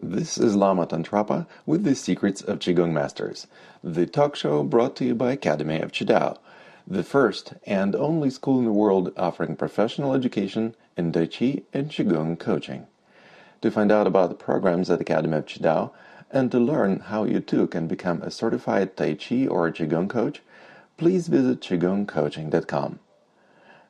This is Lama Tantrapa with the Secrets of Qigong Masters, the talk show brought to you by Academy of Qidao, the first and only school in the world offering professional education in Tai Chi and Qigong coaching. To find out about the programs at Academy of Qidao and to learn how you too can become a certified Tai Chi or Qigong coach, please visit qigongcoaching.com.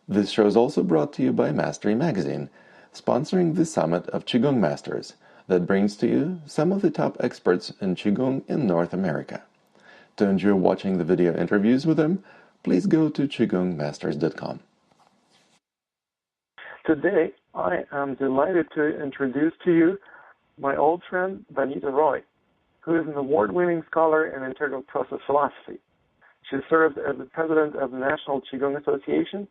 This show is also brought to you by Mastery Magazine, sponsoring the Summit of Qigong Masters that brings to you some of the top experts in Qigong in North America. To enjoy watching the video interviews with them, please go to qigongmasters.com. Today, I am delighted to introduce to you my old friend, Bonnitta Roy, who is an award-winning scholar in integral process philosophy. She served as the president of the National Qigong Association,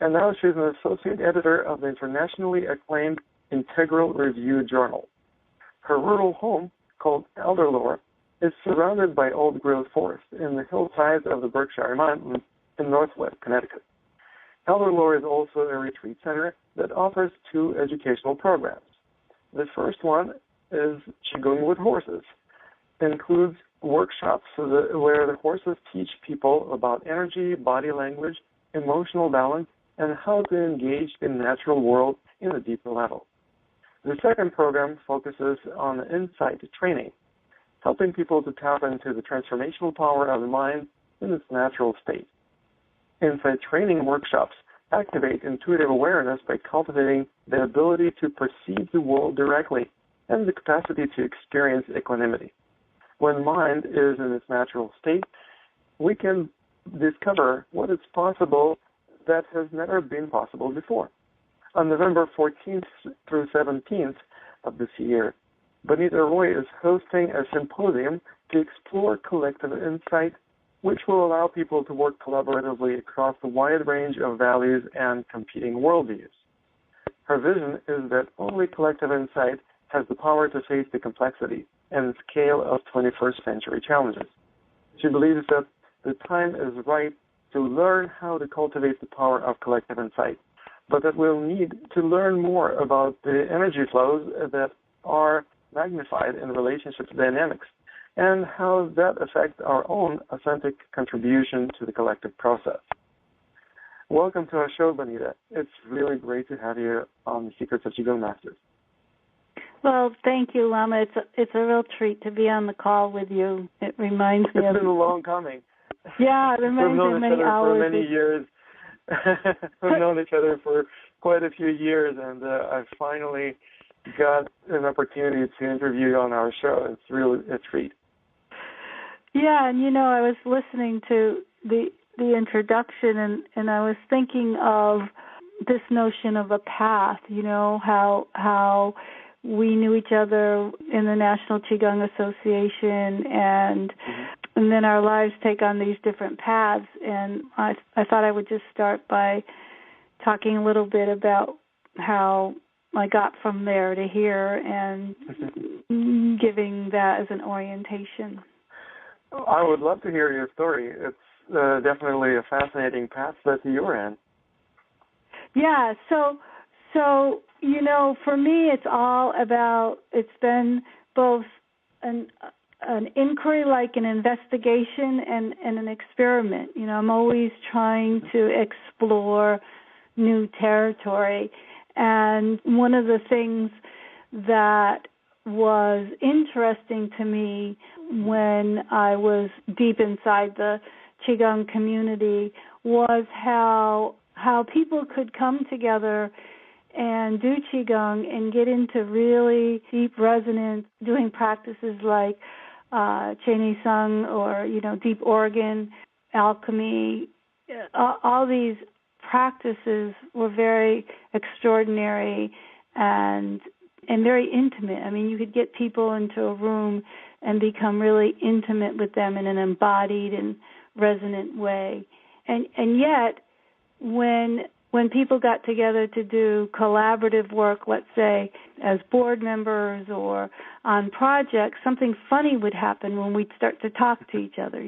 and now she's an associate editor of the internationally acclaimed Integral Review Journal. Her rural home, called Elderlore, is surrounded by old-growth forest in the hillsides of the Berkshire Mountains in northwest Connecticut. Elderlore is also a retreat center that offers two educational programs. The first one is Qigong with Horses. It includes workshops where the horses teach people about energy, body language, emotional balance, and how to engage in the natural world in a deeper level. The second program focuses on insight training, helping people to tap into the transformational power of the mind in its natural state. Insight training workshops activate intuitive awareness by cultivating the ability to perceive the world directly and the capacity to experience equanimity. When mind is in its natural state, we can discover what is possible that has never been possible before. On November 14th through 17th of this year, Bonnitta Roy is hosting a symposium to explore collective insight, which will allow people to work collaboratively across a wide range of values and competing worldviews. Her vision is that only collective insight has the power to face the complexity and scale of 21st century challenges. She believes that the time is right to learn how to cultivate the power of collective insight, but that we'll need to learn more about the energy flows that are magnified in relationship dynamics and how that affects our own authentic contribution to the collective process. Welcome to our show, Bonnitta. It's really great to have you on the Secrets of Qigong Masters. Well, thank you, Lama. It's a real treat to be on the call with you. It reminds me It's been a long coming. Yeah, it reminds me of many hours. For many years. We've known each other for quite a few years, and I finally got an opportunity to interview you on our show. It's really a treat. Yeah, and I was listening to the introduction, and I was thinking of this notion of a path. How we knew each other in the National Qigong Association, and then our lives take on these different paths. And I thought I would just start by talking a little bit about how I got from there to here and giving that as an orientation. I would love to hear your story. It's definitely a fascinating path that you're in. Yeah, so for me, it's been both an inquiry, like an investigation, and an experiment. I'm always trying to explore new territory. And one of the things that was interesting to me when I was deep inside the Qigong community was how people could come together and do Qigong and get into really deep resonance, doing practices like Cheni Sung or, deep organ, alchemy. All these practices were very extraordinary and very intimate. I mean, you could get people into a room and become really intimate with them in an embodied and resonant way. And yet, when people got together to do collaborative work, let's say as board members or on projects, something funny would happen when we'd start to talk to each other.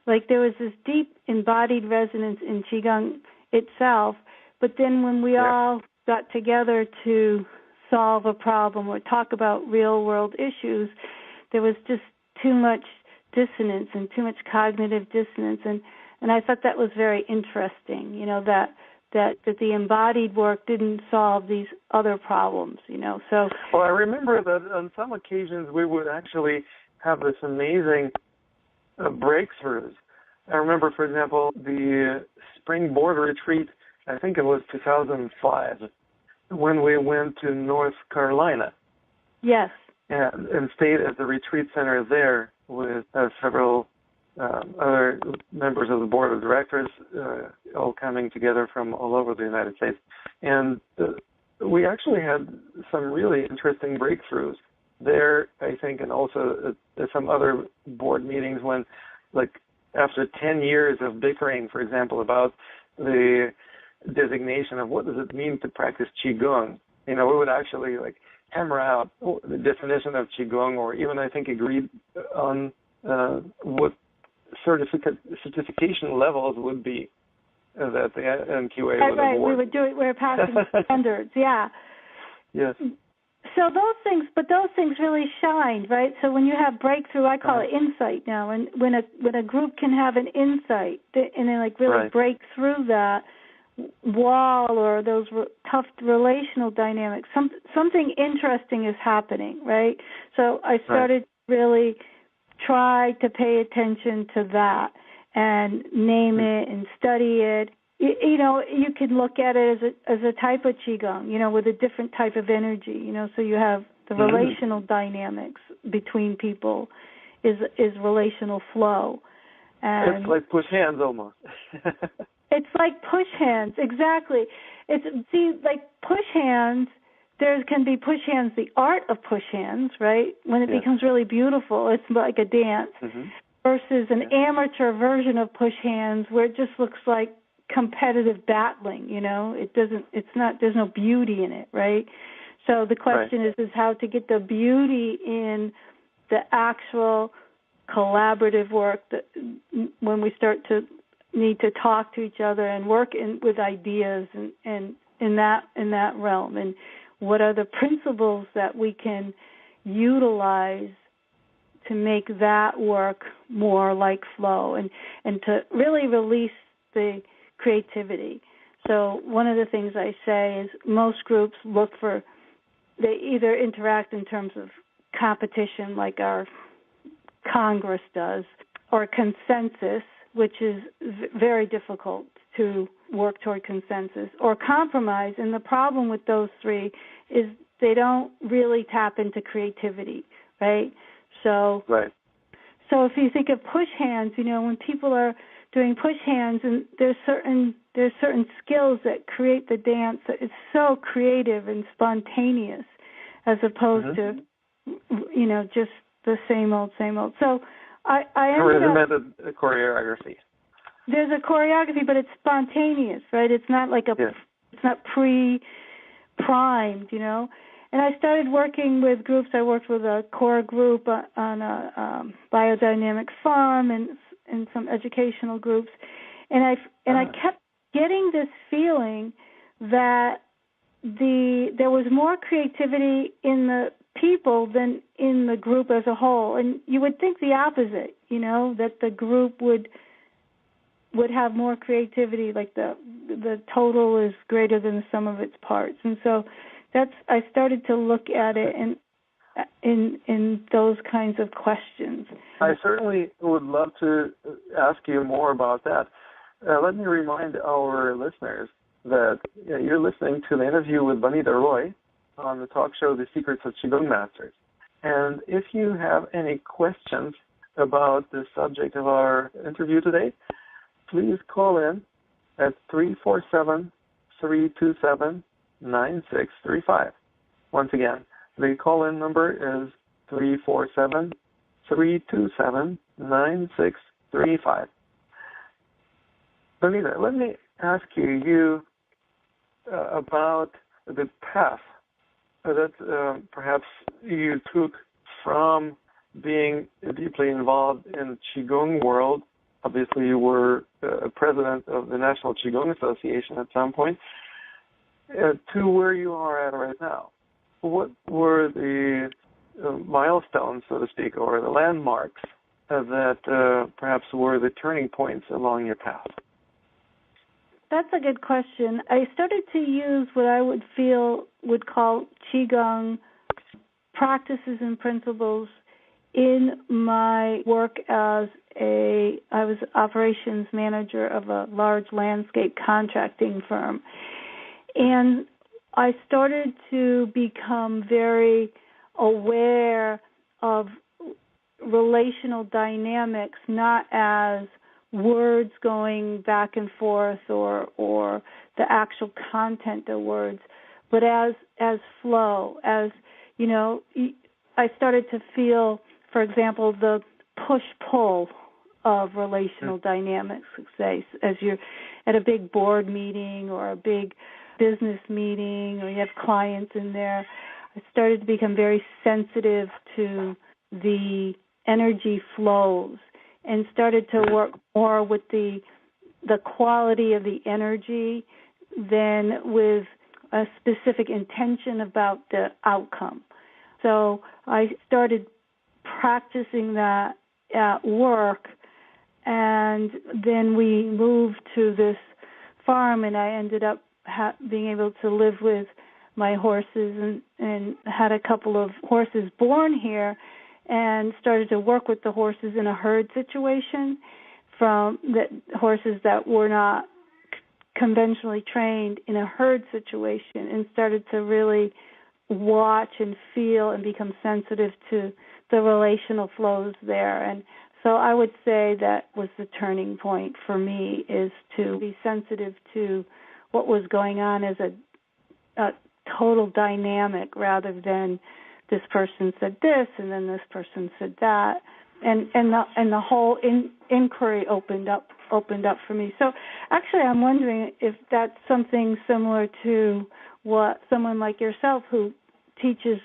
Like there was this deep embodied resonance in Qigong itself, but then when we all got together to solve a problem or talk about real world issues, there was just too much dissonance and too much cognitive dissonance, and I thought that was very interesting, that the embodied work didn't solve these other problems, so. Well, I remember that on some occasions we would actually have this amazing breakthroughs. I remember, for example, the spring board retreat, I think it was 2005, when we went to North Carolina. Yes. And stayed at the retreat center there with several other members of the board of directors, all coming together from all over the United States. And we actually had some really interesting breakthroughs there, I think, and also some other board meetings when, like, after 10 years of bickering, for example, about the designation of what does it mean to practice Qigong, we would actually, hammer out the definition of Qigong, or even, I think, agreed on what certification levels would be that the NQA would award. We would do it. We're passing standards, yeah. Yes. So those things really shine, right? So when you have breakthrough, I call it insight now. And when a group can have an insight and they really break through that wall or those tough relational dynamics, something interesting is happening, right? So I started really try to pay attention to that and name it and study it. You can look at it as a type of Qigong, with a different type of energy, so you have the relational dynamics between people is relational flow. And it's like push hands almost. It's like push hands, exactly. Like push hands, there can be push hands, the art of push hands, right? When it becomes really beautiful, it's like a dance, versus an amateur version of push hands where it just looks like competitive battling, there's no beauty in it, right? So the question is how to get the beauty in the actual collaborative work that when we start to need to talk to each other and work with ideas and in that realm, and what are the principles that we can utilize to make that work more like flow and to really release the creativity. So one of the things I say is most groups they either interact in terms of competition like our Congress does, or consensus, which is very difficult to work toward consensus, or compromise. And the problem with those three is they don't really tap into creativity, right? So if you think of push hands, when people are doing push hands, and there's certain skills that create the dance that is so creative and spontaneous, as opposed to just the same old. So I regimented choreography. There's a choreography, but it's spontaneous, right? It's not like it's not pre-primed, And I started working with groups. I worked with a core group on a biodynamic farm and some educational groups, and I kept getting this feeling that there was more creativity in the people than in the group as a whole. And you would think the opposite, that the group would have more creativity, like the total is greater than the sum of its parts. And so I started to look at it in those kinds of questions. I certainly would love to ask you more about that. Let me remind our listeners that you're listening to the interview with Bonnitta Roy on the talk show The Secrets of Qigong Masters. And if you have any questions about the subject of our interview today, please call in at 347-327-9635. Once again, the call-in number is 347-327-9635. Bonnitta, let me ask you about the path that perhaps you took from being deeply involved in the Qigong world. Obviously, you were president of the National Qigong Association at some point, to where you are at right now. what were the milestones, so to speak, or the landmarks that perhaps were the turning points along your path? That's a good question. I started to use what I would call Qigong practices and principles in my work as I was operations manager of a large landscape contracting firm. And I started to become very aware of relational dynamics, not as words going back and forth or the actual content of words, but as flow, as, you know, I started to feel, for example, the push-pull of relational dynamics, say, as you're at a big board meeting or a big business meeting or you have clients in there. I started to become very sensitive to the energy flows and started to work more with the quality of the energy than with a specific intention about the outcome. So I started practicing that at work, and then we moved to this farm, and I ended up being able to live with my horses and had a couple of horses born here and started to work with the horses in a herd situation from the horses that were not conventionally trained in a herd situation, and started to really watch and feel and become sensitive to the relational flows there. And so I would say that was the turning point for me, is to be sensitive to what was going on as a total dynamic rather than this person said this and then this person said that, and the whole inquiry opened up for me. So actually, I'm wondering if that's something similar to what someone like yourself who teaches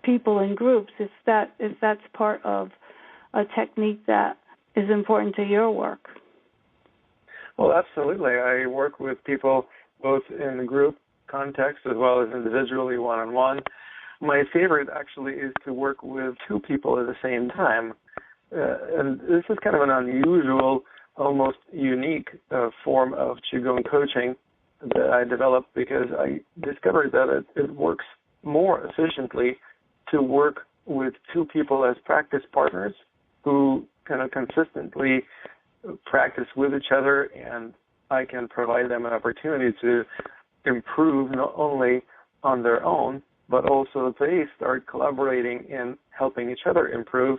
people in groups, if that's part of a technique that is important to your work. Well, absolutely. I work with people both in the group context as well as individually, one-on-one. My favorite actually is to work with two people at the same time. And this is kind of an unusual, almost unique form of Qigong coaching that I developed because I discovered that it works more efficiently to work with two people as practice partners who kind of consistently practice with each other, and I can provide them an opportunity to improve not only on their own, but also they start collaborating in helping each other improve,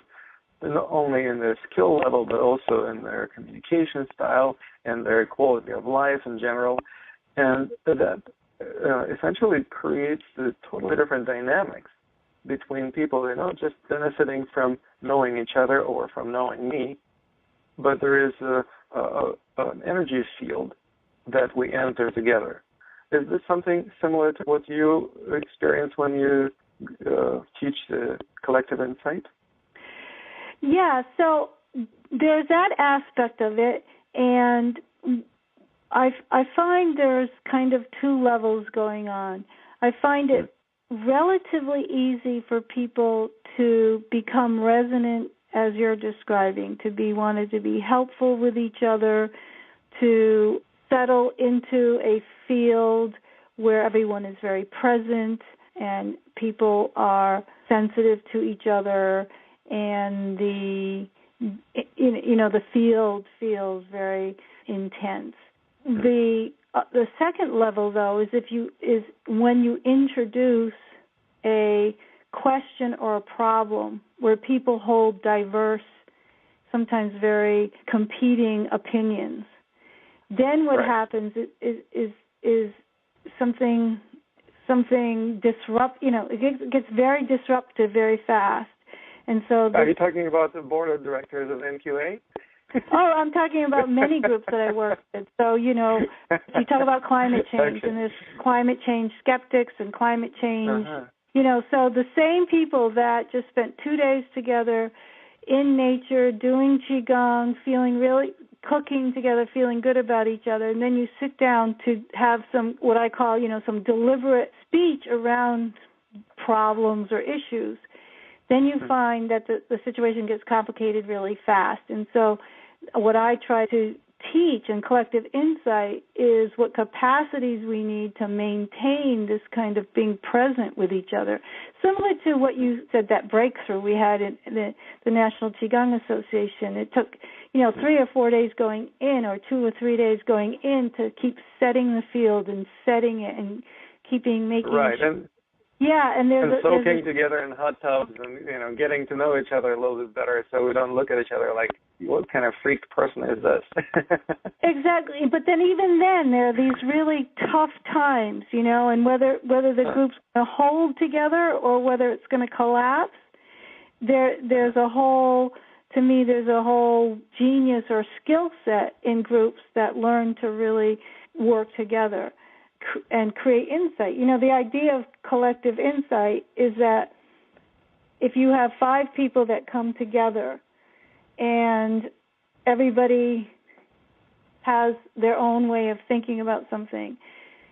not only in their skill level, but also in their communication style and their quality of life in general. And that essentially creates the totally different dynamics between people. They're not just benefiting from knowing each other or from knowing me, but there is an energy field that we enter together. Is this something similar to what you experience when you teach the collective insight? Yeah, so there's that aspect of it, and I find there's kind of two levels going on. I find it relatively easy for people to become resonant, as you're describing, to wanted to be helpful with each other, to settle into a field where everyone is very present and people are sensitive to each other, and the field feels very intense. The second level, though, is when you introduce a question or a problem where people hold diverse, sometimes very competing opinions. Then what happens is something disrupt. It gets very disruptive very fast, and so. Are you talking about the board of directors of NQA? I'm talking about many groups that I work with. So if you talk about climate change, and there's climate change skeptics and climate change. So the same people that just spent 2 days together in nature, doing Qigong, feeling really, cooking together, feeling good about each other, and then you sit down to have some, what I call, some deliberate speech around problems or issues, then you find that the situation gets complicated really fast. And so what I try to teach in collective insight is what capacities we need to maintain this kind of being present with each other. Similar to what you said, that breakthrough we had in the National Qigong Association. It took, 3 or 4 days going in, or 2 or 3 days going in, to keep setting the field and setting it and making right. And soaking together in hot tubs and, getting to know each other a little bit better, so we don't look at each other like, what kind of freak person is this? Exactly. But then even then, there are these really tough times, and whether the group's going to hold together or whether it's going to collapse, there's a whole genius or skill set in groups that learn to really work together and create insight. The idea of collective insight is that if you have 5 people that come together and everybody has their own way of thinking about something,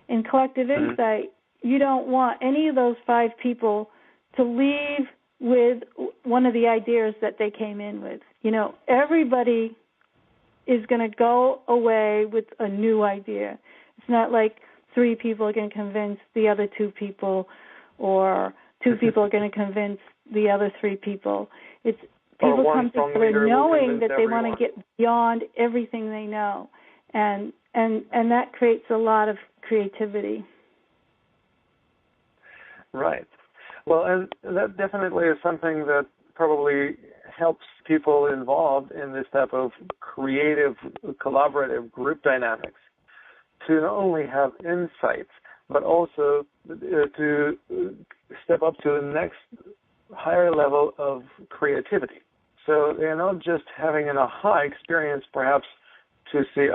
in collective insight, you don't want any of those 5 people to leave with one of the ideas that they came in with. Everybody is going to go away with a new idea. It's not like 3 people are going to convince the other 2 people, or 2 people are going to convince the other 3 people. It's people come together knowing that they want to get beyond everything they know, and that creates a lot of creativity. Right. Well, and that definitely is something that probably helps people involved in this type of creative, collaborative group dynamics to not only have insights, but also to step up to the next higher level of creativity. So they're not just having an aha experience, perhaps, to see,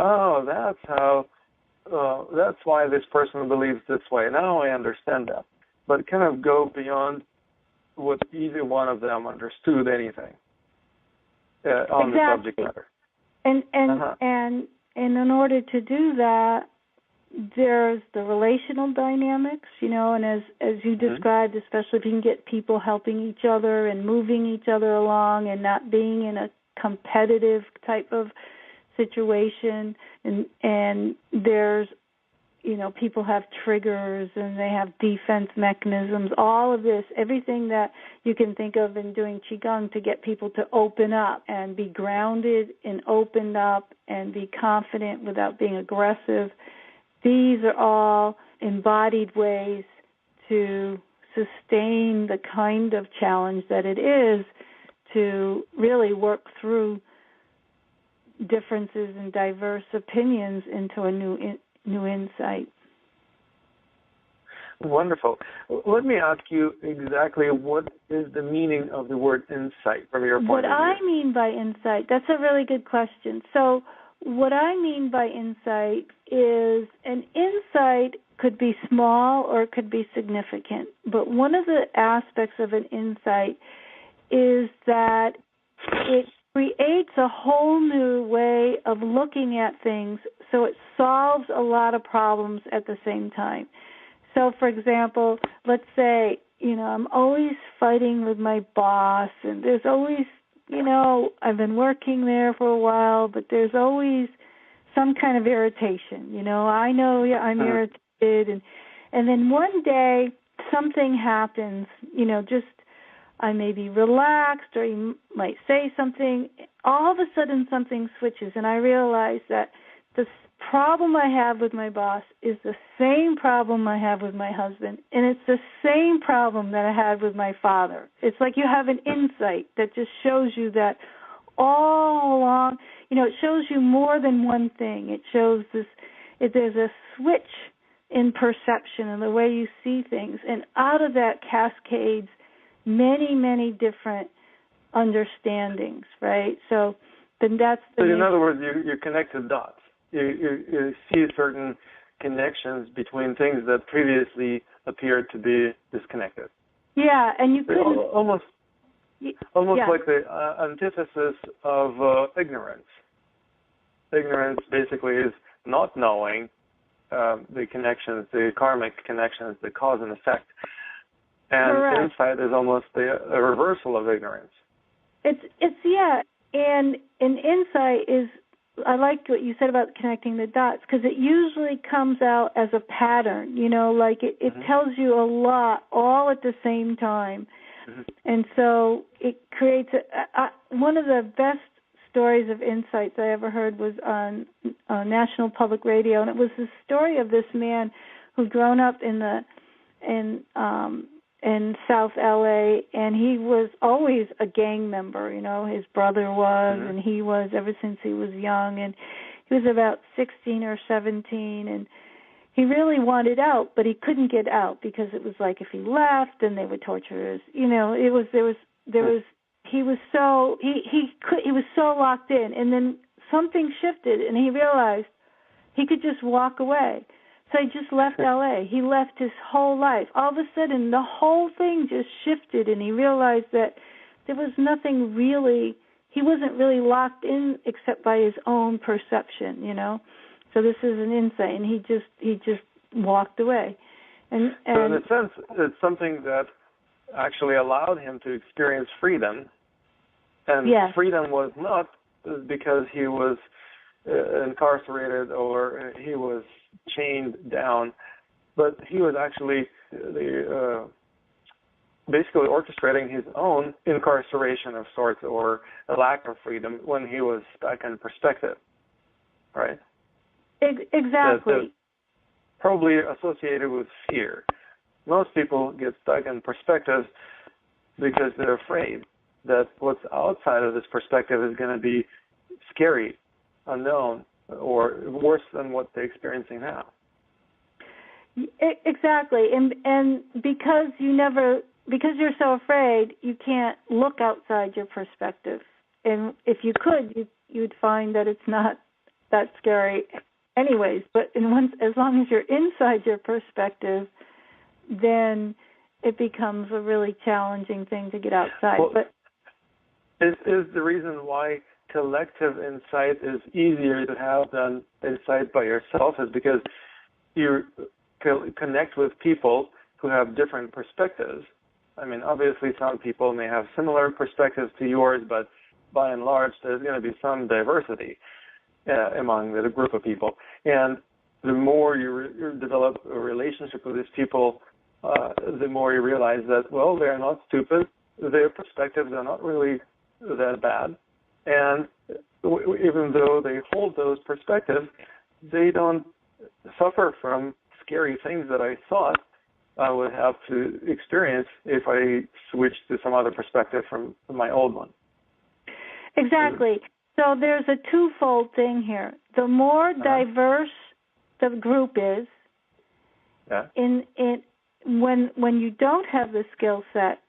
that's why this person believes this way. Now I understand that. But kind of go beyond what either one of them understood anything on the subject matter. And in order to do that, there's the relational dynamics, and as you described, especially if you can get people helping each other and moving each other along and not being in a competitive type of situation, and there's, people have triggers and they have defense mechanisms, all of this, everything that you can think of in doing Qigong to get people to open up and be grounded and opened up and be confident without being aggressive. These are all embodied ways to sustain the kind of challenge that it is to really work through differences and diverse opinions into a new insight. Wonderful. Let me ask you exactly what is the meaning of the word insight from your point of view. What I mean by insight, that's a really good question. So what I mean by insight is an insight could be small or it could be significant. But one of the aspects of an insight is that it creates a whole new way of looking at things, so it solves a lot of problems at the same time. So, for example, let's say, I'm always fighting with my boss, and there's always, I've been working there for a while, but there's always some kind of irritation. I know I'm irritated, and then one day something happens, I may be relaxed, or you might say something. All of a sudden something switches, and I realize that the problem I have with my boss is the same problem I have with my husband, and it's the same problem that I had with my father. It's like you have an insight that just shows you that all along, it shows you more than one thing. It shows there's a switch in perception and the way you see things, and out of that cascades many, many different understandings, right? So then that's the... So in other words, you connect the dots. You see certain connections between things that previously appeared to be disconnected. Yeah, and you could... Almost like the antithesis of ignorance. Ignorance basically is not knowing the connections, the karmic connections, the cause and effect. And Correct. insight is almost a reversal of ignorance. It's yeah, and insight is. I like what you said about connecting the dots, because it usually comes out as a pattern. Like it tells you a lot all at the same time, and so it creates one of the best stories of insights I ever heard was on National Public Radio, and it was the story of this man who'd grown up in South LA, and he was always a gang member. His brother was, and he was ever since he was young, and he was about 16 or 17, and he really wanted out, but he couldn't get out because it was like if he left, then they would torture his. He was so locked in, and then something shifted, and he realized he could just walk away. So he just left L.A. He left his whole life. All of a sudden, the whole thing just shifted, and he realized that there was nothing really. He wasn't really locked in except by his own perception, So this is an insight, and he just walked away. And so in a sense, it's something that actually allowed him to experience freedom. And freedom was not because he was incarcerated or he was chained down, but he was actually basically orchestrating his own incarceration of sorts, or a lack of freedom when he was stuck in perspective, right? Exactly. That's probably associated with fear. Most people get stuck in perspective because they're afraid that what's outside of this perspective is going to be scary, unknown, or worse than what they're experiencing now. Exactly, and because you're so afraid, you can't look outside your perspective. And if you could, you'd find that it's not that scary, anyways. But as long as you're inside your perspective, then it becomes a really challenging thing to get outside. Well, but is the reason why collective insight is easier to have than insight by yourself is because you connect with people who have different perspectives. I mean, obviously some people may have similar perspectives to yours, but by and large there's going to be some diversity among the group of people. And the more you develop a relationship with these people, the more you realize that, well, they're not stupid. Their perspectives are not really that bad. And even though they hold those perspectives, they don't suffer from scary things that I thought I would have to experience if I switched to some other perspective from my old one. Exactly. So there's a twofold thing here. The more diverse the group is, when you don't have the skill set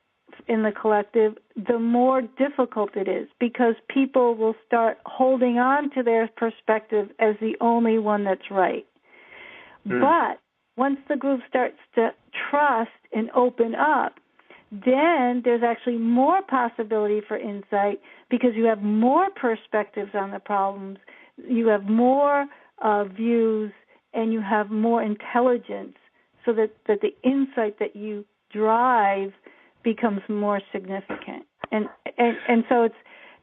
in the collective, the more difficult it is, because people will start holding on to their perspective as the only one that's right. But once the group starts to trust and open up, then there's actually more possibility for insight, because you have more perspectives on the problems, you have more views, and you have more intelligence, so that the insight that you drive becomes more significant. And so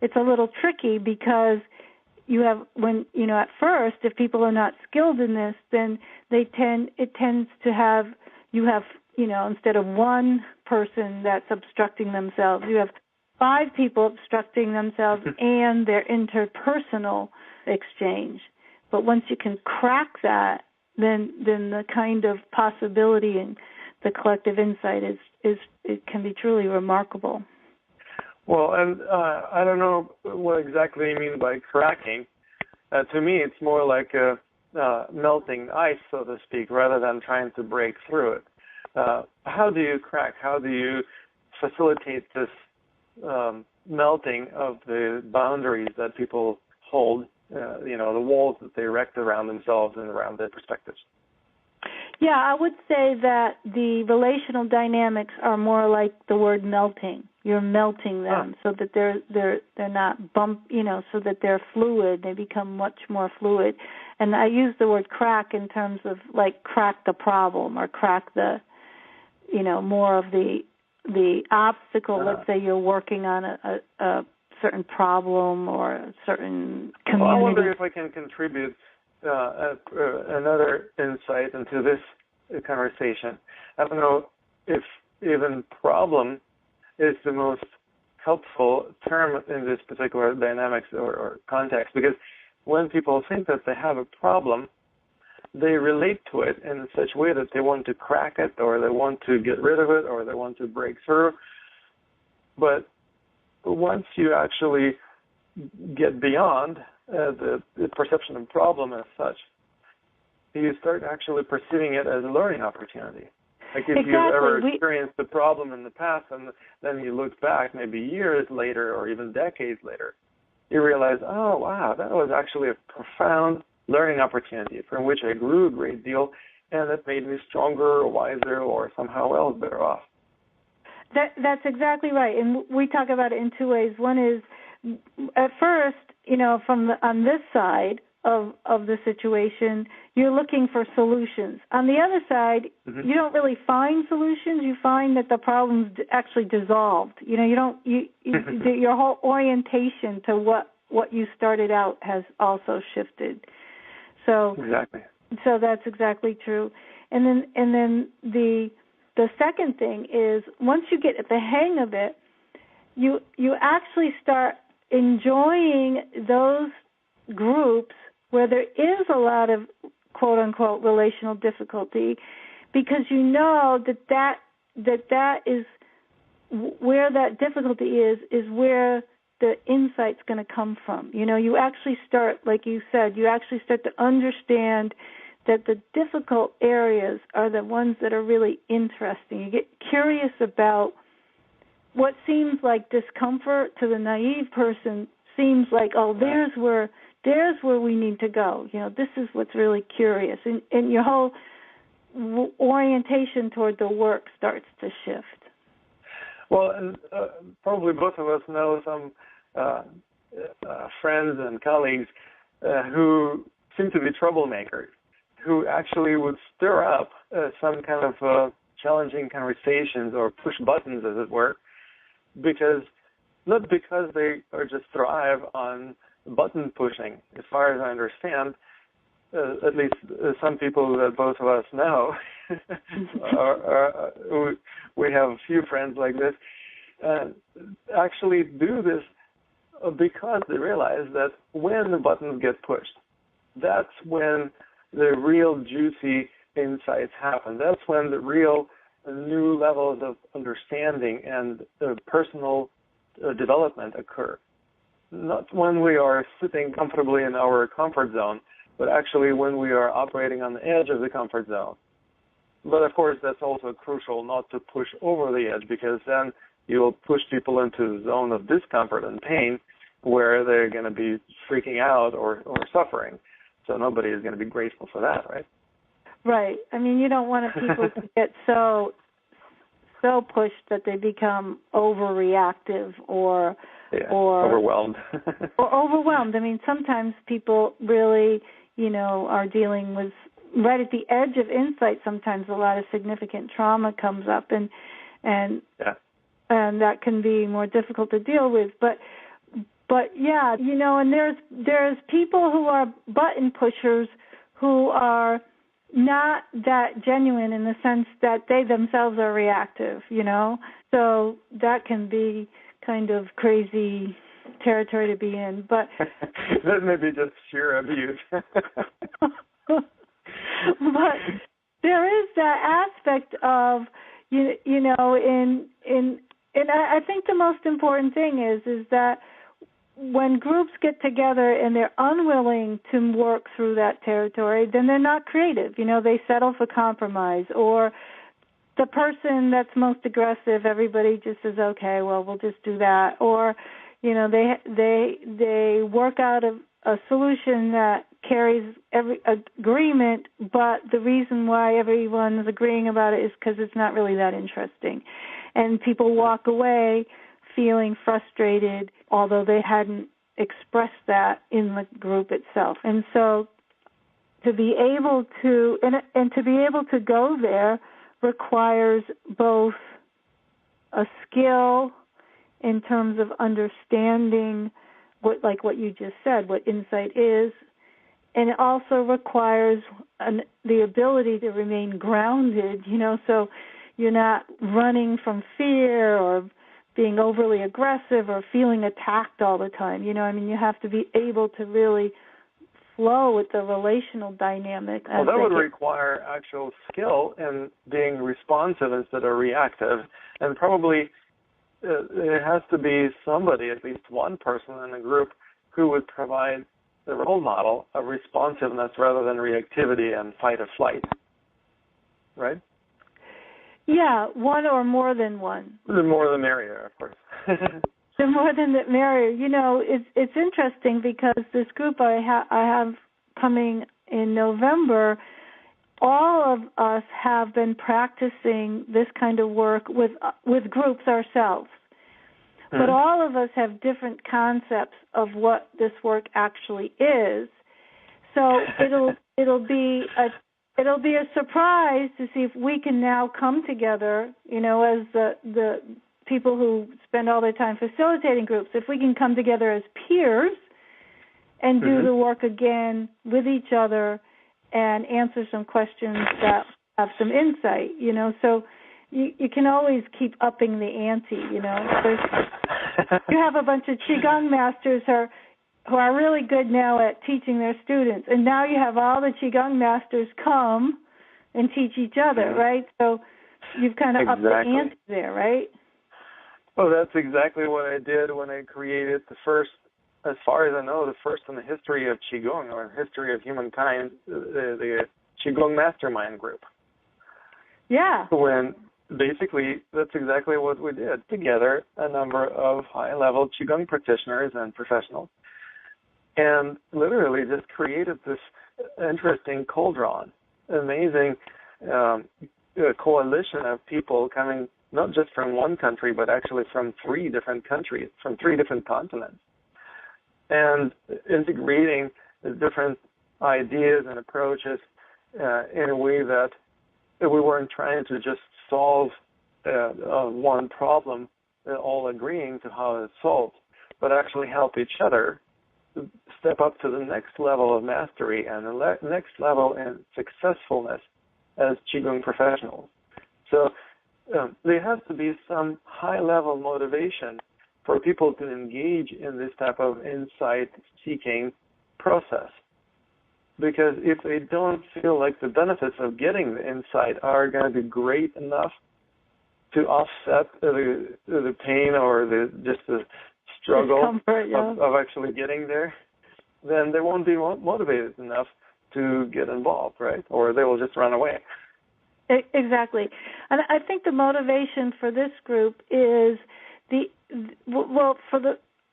it's a little tricky, because you have, when, at first, if people are not skilled in this, then it tends to have, instead of one person that's obstructing themselves, you have 5 people obstructing themselves and their interpersonal exchange. But once you can crack that, then the kind of possibility and the collective insight it can be truly remarkable. Well, and I don't know what exactly you mean by cracking. To me, it's more like melting ice, so to speak, rather than trying to break through it. How do you crack? How do you facilitate this melting of the boundaries that people hold, the walls that they erect around themselves and around their perspectives? Yeah, I would say that the relational dynamics are more like the word melting. You're melting them so that they're not so that they're fluid. They become much more fluid. And I use the word crack in terms of like crack the problem or crack the more of the obstacle. Let's say you're working on a certain problem or a certain community. Well, I wonder if I can contribute another insight into this conversation. I don't know if even problem is the most helpful term in this particular dynamics or context, because when people think that they have a problem, they relate to it in such a way that they want to crack it, or they want to get rid of it, or they want to break through. But once you actually get beyond the perception of problem as such, you start actually perceiving it as a learning opportunity. Like if you've ever experienced a problem in the past and then you look back maybe years later or even decades later, you realize, oh, wow, that was actually a profound learning opportunity from which I grew a great deal, and it made me stronger or wiser or somehow else better off. That's exactly right. And we talk about it in two ways. One is, at first, on this side of the situation, you're looking for solutions. On the other side, you don't really find solutions. You find that the problem's actually dissolved. Your whole orientation to what you started out has also shifted. So exactly. So that's exactly true. And then the second thing is, once you get the hang of it, you actually start enjoying those groups where there is a lot of quote unquote relational difficulty, because you know that is where that difficulty is where the insight's going to come from. You actually start, like you said, to understand that the difficult areas are the ones that are really interesting. You get curious about what seems like discomfort to the naive person. Seems like, oh, there's where we need to go. This is what's really curious, and your whole orientation toward the work starts to shift. Well, and probably both of us know some friends and colleagues who seem to be troublemakers, who actually would stir up some kind of challenging conversations or push buttons, as it were, not because they are just thrive on button pushing. As far as I understand, at least some people that both of us know, we have a few friends like this, actually do this because they realize that when the buttons get pushed, that's when the real juicy insights happen. That's when the real new levels of understanding and personal development occur. Not when we are sitting comfortably in our comfort zone, but actually when we are operating on the edge of the comfort zone. But of course, that's also crucial not to push over the edge, because then you will push people into the zone of discomfort and pain where they're going to be freaking out or suffering. So nobody is going to be grateful for that, right? Right. I mean, you don't want people to get so pushed that they become overreactive or overwhelmed. or overwhelmed. I mean, sometimes people really, are dealing with, right at the edge of insight, sometimes a lot of significant trauma comes up, and that can be more difficult to deal with. But yeah, and there's people who are button pushers who are not that genuine in the sense that they themselves are reactive, So that can be kind of crazy territory to be in. But that may be just sheer abuse. But there is that aspect of, and I think the most important thing is that when groups get together and they're unwilling to work through that territory, then they're not creative. They settle for compromise, or the person that's most aggressive, everybody just says, okay, well, we'll just do that. Or, they work out a solution that carries every agreement, but the reason why everyone is agreeing about it is because it's not really that interesting. And people walk away feeling frustrated, although they hadn't expressed that in the group itself. And so to be able to, and to be able to go there requires both a skill in terms of understanding what you just said, what insight is, and it also requires the ability to remain grounded, so you're not running from fear or being overly aggressive or feeling attacked all the time. You have to be able to really flow with the relational dynamic. Well, that would require actual skill in being responsive instead of reactive, and probably it has to be somebody, at least one person in a group, who would provide the role model of responsiveness rather than reactivity and fight or flight, right? Yeah, one or more than one. The more the merrier, of course. The more than the merrier. It's interesting because this group I have coming in November, all of us have been practicing this kind of work with groups ourselves. Mm-hmm. But all of us have different concepts of what this work actually is. So it'll be a surprise to see if we can now come together, as the people who spend all their time facilitating groups, if we can come together as peers and do the work again with each other and answer some questions that have some insight, So you can always keep upping the ante, You have a bunch of Qigong masters who are really good now at teaching their students, and now you have all the Qigong masters come and teach each other, right? So you've kind of upped the ante there, right? Oh, that's exactly what I did when I created the first, as far as I know, the first in the history of Qigong or history of humankind, the Qigong Mastermind Group. Yeah. When basically that's exactly what we did. Together, a number of high-level Qigong practitioners and professionals, and literally just created this interesting cauldron, amazing coalition of people coming not just from one country, but actually from 3 different countries, from 3 different continents, and integrating the different ideas and approaches in a way that we weren't trying to just solve one problem, all agreeing to how it's solved, but actually help each other step up to the next level of mastery and the next level in successfulness as Qigong professionals. So there has to be some high-level motivation for people to engage in this type of insight-seeking process. Because if they don't feel like the benefits of getting the insight are going to be great enough to offset the pain or the struggle of actually getting there, then they won't be motivated enough to get involved, right? Or they will just run away. Exactly. And I think the motivation for this group is the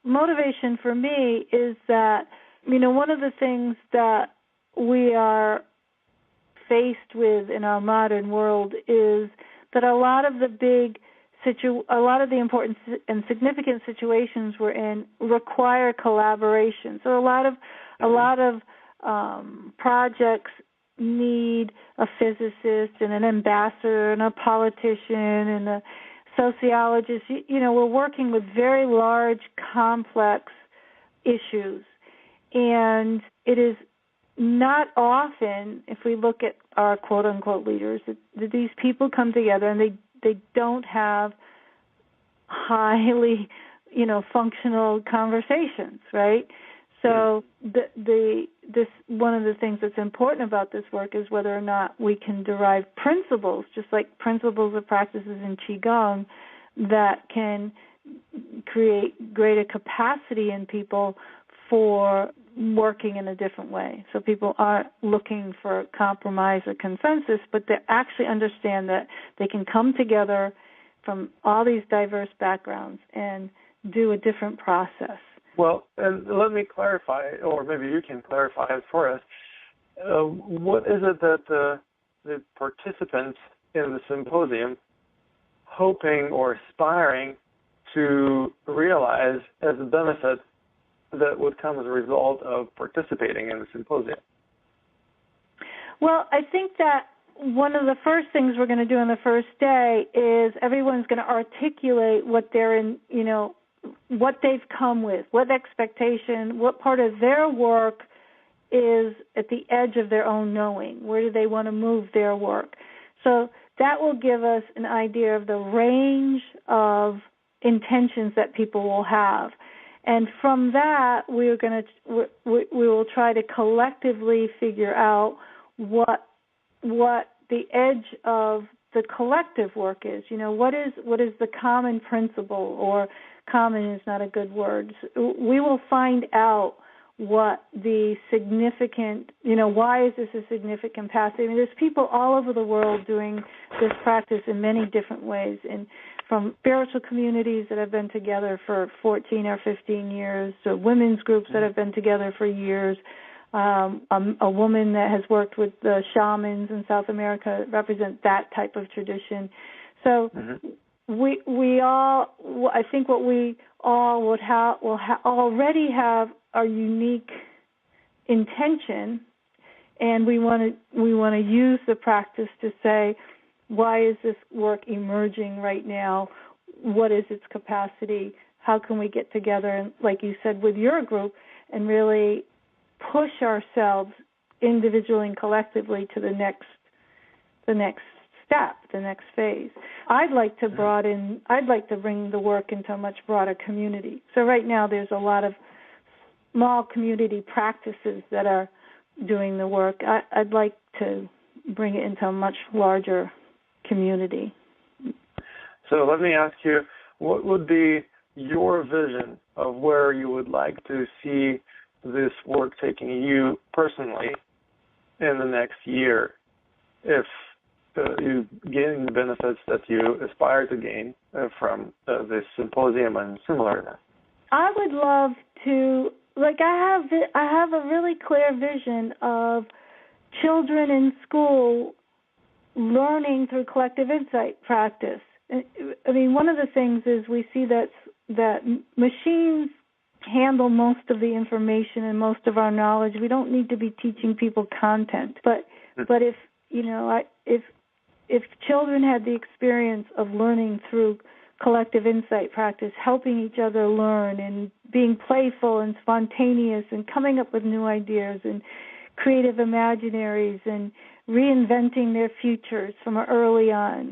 motivation for me is that, one of the things that we are faced with in our modern world is that a lot of the important and significant situations we're in require collaboration. So a lot of projects need a physicist and an ambassador and a politician and a sociologist. We're working with very large, complex issues, and it is not often, if we look at our quote-unquote leaders, that these people come together and they don't have highly, functional conversations, right? So this one of the things that's important about this work is whether or not we can derive principles, just like principles of practices in Qigong, that can create greater capacity in people for working in a different way. So people aren't looking for compromise or consensus, but they actually understand that they can come together from all these diverse backgrounds and do a different process. Well, and let me clarify, or maybe you can clarify it for us. What is it that the participants in the symposium hoping or aspiring to realize as a benefit that would come as a result of participating in the symposium? Well, I think that one of the first things we're going to do on the first day is everyone's going to articulate what they're in, what they've come with, what expectation, what part of their work is at the edge of their own knowing. Where do they want to move their work? So that will give us an idea of the range of intentions that people will have. And from that, we will try to collectively figure out what the edge of the collective work is. What is the common principle, or common is not a good word. We will find out what the significant, why is this a significant path? I mean, there's people all over the world doing this practice in many different ways, and from spiritual communities that have been together for 14 or 15 years to women's groups that have been together for years. A woman that has worked with the shamans in South America represent that type of tradition. So we all, I think what we all will already have our unique intention, and we want to use the practice to say, why is this work emerging right now? What is its capacity? How can we get together, and like you said, with your group, and really push ourselves individually and collectively to the next step, the next phase. I'd like to bring the work into a much broader community. So right now there's a lot of small community practices that are doing the work. I'd like to bring it into a much larger community. So let me ask you, what would be your vision of where you would like to see this work taking you personally in the next year, if you gain the benefits that you aspire to gain from this symposium and similar? I would love to, I have a really clear vision of children in school learning through collective insight practice. I mean, one of the things is we see that machines handle most of the information and most of our knowledge. We don't need to be teaching people content. But if if children had the experience of learning through collective insight practice, helping each other learn and being playful and spontaneous and coming up with new ideas and creative imaginaries and reinventing their futures from early on.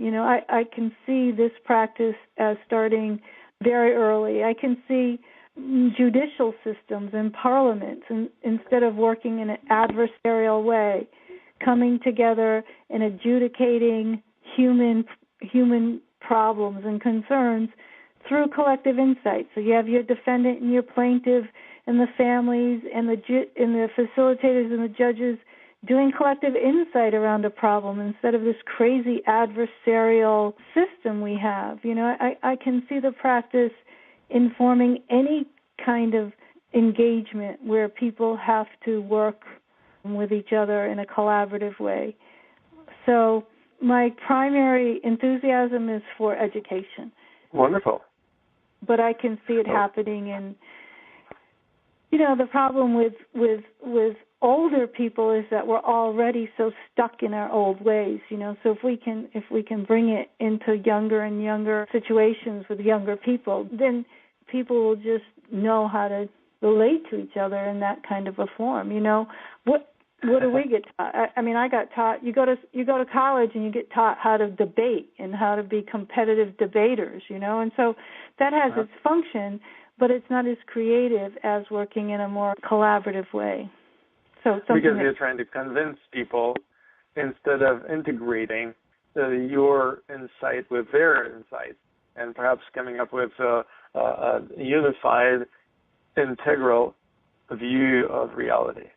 I can see this practice as starting very early. I can see judicial systems and parliaments, and instead of working in an adversarial way, coming together and adjudicating human problems and concerns through collective insight. So you have your defendant and your plaintiff and the families and the facilitators and the judges doing collective insight around a problem instead of this crazy adversarial system we have. I can see the practice informing any kind of engagement where people have to work with each other in a collaborative way. So my primary enthusiasm is for education. Wonderful. But I can see it happening in, the problem with older people is that we're already so stuck in our old ways, So if we can bring it into younger and younger situations with younger people, then people will just know how to relate to each other in that kind of a form. What do we get taught? I got taught. You go to college and you get taught how to debate and how to be competitive debaters, and so that has its function, but it's not as creative as working in a more collaborative way. So because you're trying to convince people instead of integrating your insight with their insight, and perhaps coming up with a unified, integral view of reality.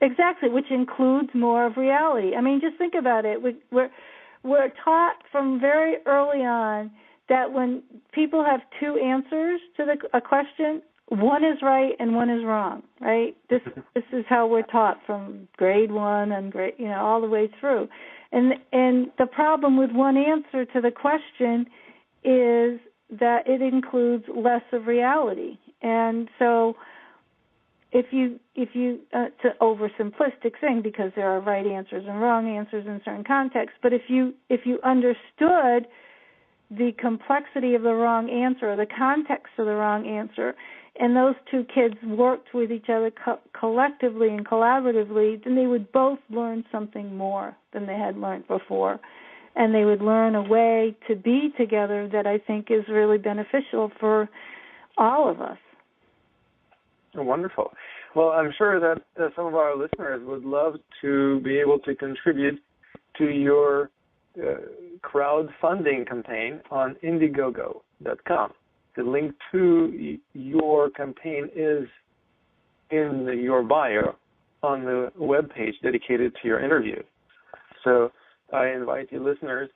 Exactly, which includes more of reality. Just think about it. We're taught from very early on that when people have two answers to a question, one is right and one is wrong, right? This is how we're taught from grade 1 and grade, all the way through. And the problem with one answer to the question is that it includes less of reality. And so if you it's an oversimplistic thing because there are right answers and wrong answers in certain contexts, but if you understood the complexity of the wrong answer or the context of the wrong answer, and those two kids worked with each other collectively and collaboratively, then they would both learn something more than they had learned before. And they would learn a way to be together that I think is really beneficial for all of us. Wonderful. Well, I'm sure that some of our listeners would love to be able to contribute to your crowdfunding campaign on Indiegogo.com. The link to your campaign is in your bio on the webpage dedicated to your interview. So I invite you listeners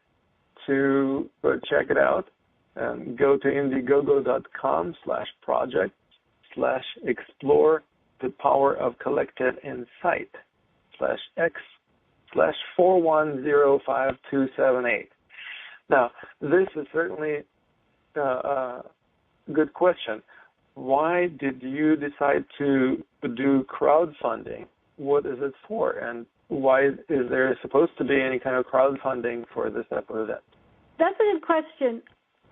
to check it out and go to Indiegogo.com/project/explore the power of collective insight /x/4105278. Now, this is certainly a good question. Why did you decide to do crowdfunding? What is it for? And why is there supposed to be any kind of crowdfunding for this type of event? That's a good question.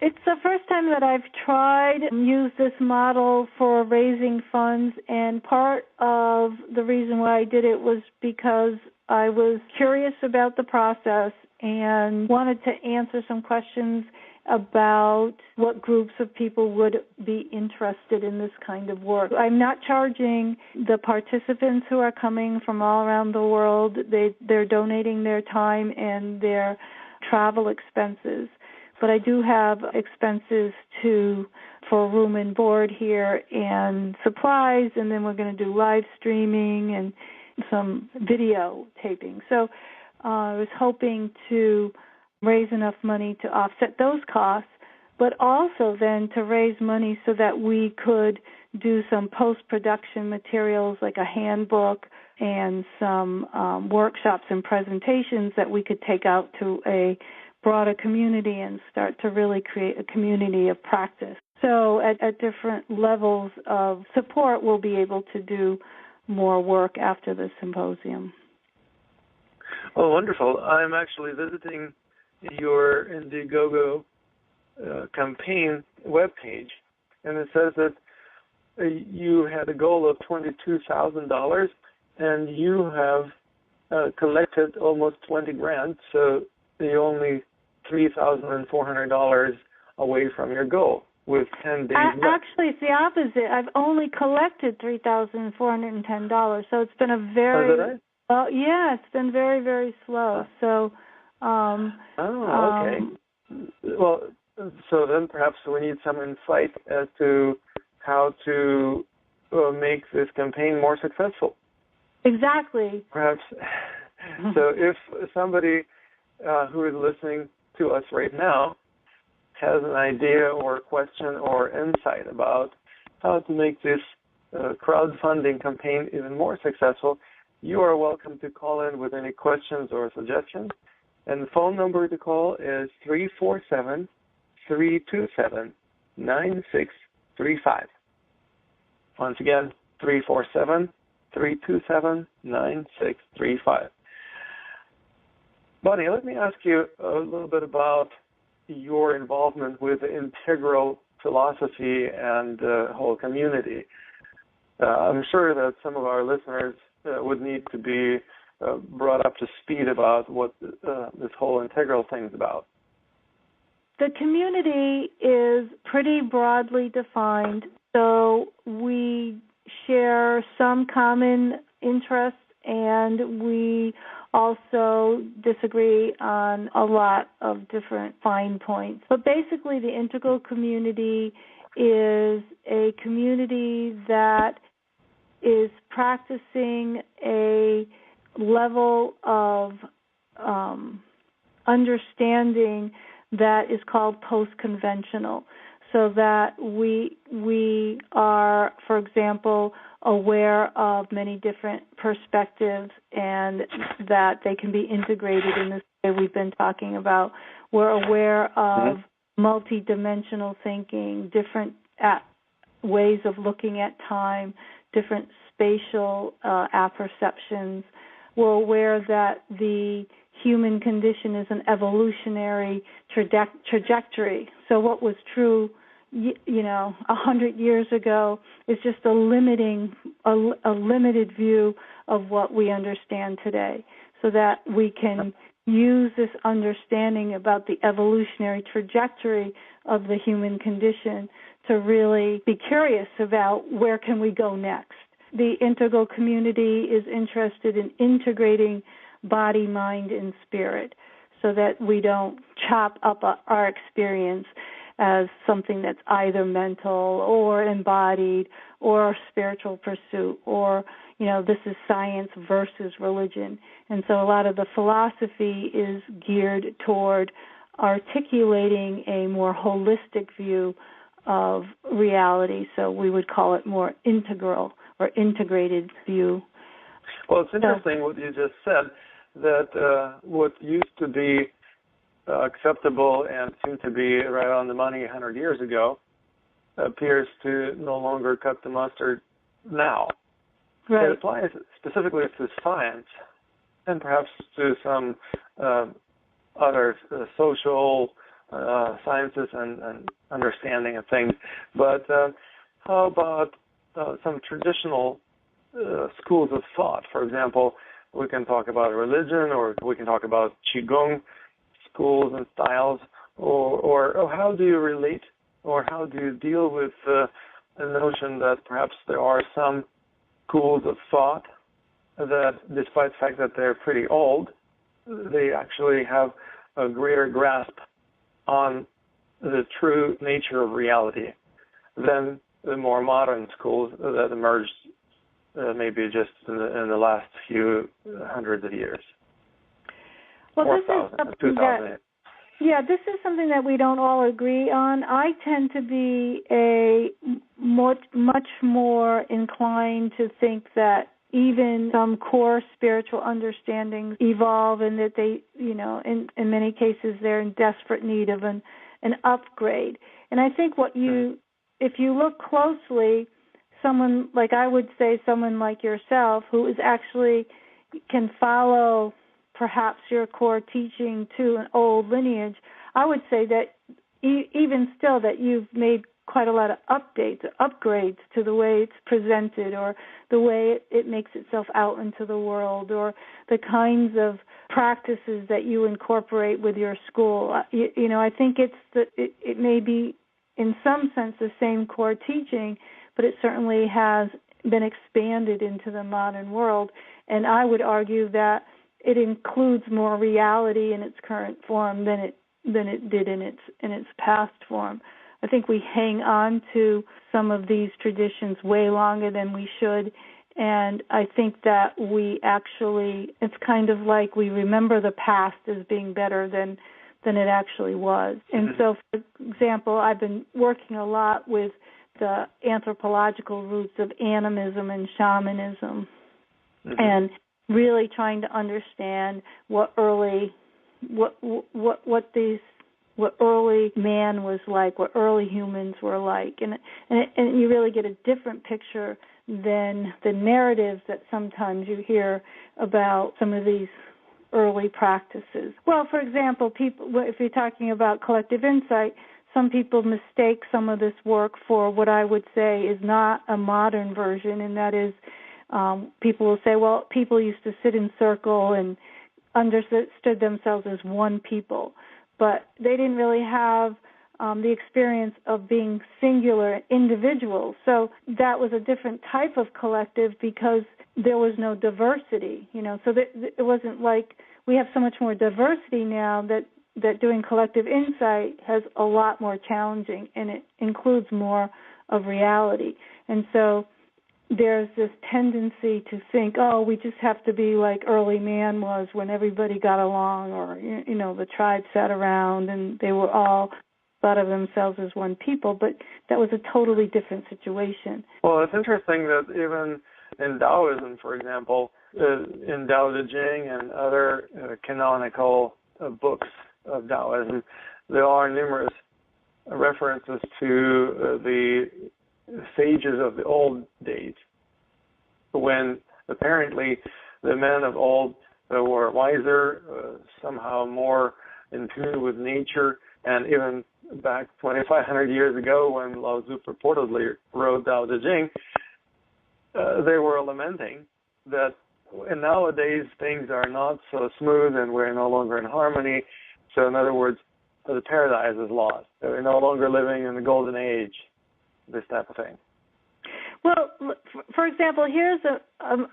It's the first time that I've tried and used this model for raising funds, and part of the reason why I did it was because I was curious about the process and wanted to answer some questions about what groups of people would be interested in this kind of work. I'm not charging the participants who are coming from all around the world. They're donating their time and their travel expenses. But I do have expenses for room and board here and supplies, and then we're going to do live streaming and some video taping. So I was hoping to raise enough money to offset those costs, but also then to raise money so that we could do some post-production materials like a handbook and some workshops and presentations that we could take out to a broader community and start to really create a community of practice. So at different levels of support, we'll be able to do more work after the symposium. Oh, wonderful. I'm actually visiting your Indiegogo campaign webpage, and it says that you had a goal of $22,000, and you have collected almost $20,000, so you're only $3,400 away from your goal with 10 days left. Actually, it's the opposite. I've only collected $3,410, so it's been a very... Is that right? Well, yeah, it's been very, very slow. So... okay. Well, so then perhaps we need some insight as to how to make this campaign more successful. Exactly. Perhaps. So if somebody who is listening to us right now has an idea or question or insight about how to make this crowdfunding campaign even more successful, you are welcome to call in with any questions or suggestions. And the phone number to call is 347-327-9635. Once again, 347-327-9635. Bonnie, let me ask you a little bit about your involvement with the integral philosophy and the whole community. I'm sure that some of our listeners would need to be brought up to speed about what this whole integral thing is about. The community is pretty broadly defined, so we share some common interests, and we also disagree on a lot of different fine points. But basically, the integral community is a community that is practicing a level of understanding that is called post-conventional, so that we are, for example, aware of many different perspectives and that they can be integrated in this way we've been talking about. We're aware of multidimensional thinking, different ways of looking at time, different spatial apperceptions. We're aware that the human condition is an evolutionary trajectory. So what was true, 100 years ago is just a limited view of what we understand today, so that we can use this understanding about the evolutionary trajectory of the human condition to really be curious about where can we go next. The integral community is interested in integrating body, mind, and spirit so that we don't chop up our experience as something that's either mental or embodied or spiritual pursuit or, this is science versus religion. And so a lot of the philosophy is geared toward articulating a more holistic view of reality. So we would call it more integral or integrated view. Well, it's interesting what you just said, that what used to be acceptable and seemed to be right on the money 100 years ago appears to no longer cut the mustard now. Right. It applies specifically to science and perhaps to some other social sciences and understanding of things. But how about some traditional schools of thought? For example, we can talk about religion, or we can talk about Qigong schools and styles, or how do you relate, or how do you deal with the notion that perhaps there are some schools of thought that, despite the fact that they're pretty old, they actually have a greater grasp on the true nature of reality than the more modern schools that emerged maybe just in the last few hundreds of years. Well, this is something this is something that we don't all agree on. I tend to be much more inclined to think that even some core spiritual understandings evolve, and that they, in many cases, they're in desperate need of an upgrade. And I think if you look closely, someone like yourself, who is actually can follow perhaps your core teaching to an old lineage, I would say that even still that you've made quite a lot of updates or upgrades to the way it's presented, or the way it makes itself out into the world, or the kinds of practices that you incorporate with your school. I think it may be in some sense the same core teaching, but it certainly has been expanded into the modern world. And I would argue that it includes more reality in its current form than it did in its past form. I think we hang on to some of these traditions way longer than we should, and I think that it's kind of like we remember the past as being better than it actually was. And so, for example, I've been working a lot with the anthropological roots of animism and shamanism, and really trying to understand what early man was like, what early humans were like, and you really get a different picture than the narratives that sometimes you hear about some of these early practices. Well, for example, if you're talking about collective insight, some people mistake some of this work for what I would say is not a modern version, and that is people will say, well, people used to sit in circle and understood themselves as one people, but they didn't really have the experience of being singular individuals. So that was a different type of collective because there was no diversity, so that it wasn't like we have so much more diversity now that doing collective insight has a lot more challenging, and it includes more of reality. And so there's this tendency to think, we just have to be like early man was when everybody got along, or, the tribe sat around and they were all thought of themselves as one people, but that was a totally different situation. Well, it's interesting that even in Taoism, for example, in Tao Te Ching and other canonical books of Taoism, there are numerous references to the sages of the old days when apparently the men of old were wiser, somehow more in tune with nature, and even back 2,500 years ago when Lao Tzu purportedly wrote Tao Te Ching, they were lamenting that nowadays things are not so smooth and we're no longer in harmony. So in other words, the paradise is lost. We're no longer living in the golden age, this type of thing. Well, for example, here's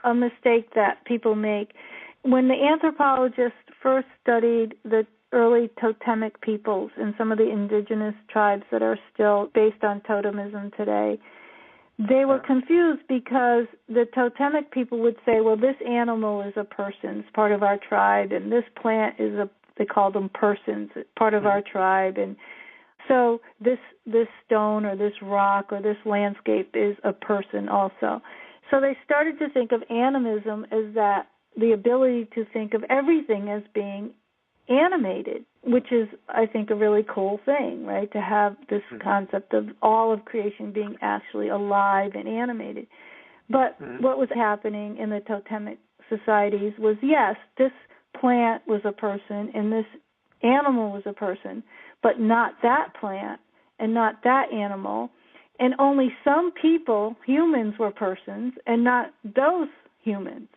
a mistake that people make. When the anthropologists first studied the early totemic peoples and some of the indigenous tribes that are still based on totemism today, they were confused because the totemic people would say, well, this animal is a person, it's part of our tribe, and this plant is they call them persons, it's part of our tribe, and so this stone or this rock or this landscape is a person also. So they started to think of animism as that the ability to think of everything as being animated, which is, I think, a really cool thing, right, to have this concept of all of creation being actually alive and animated. But what was happening in the totemic societies was, yes, this plant was a person and this animal was a person, but not that plant and not that animal, and only some people, humans, were persons and not those humans.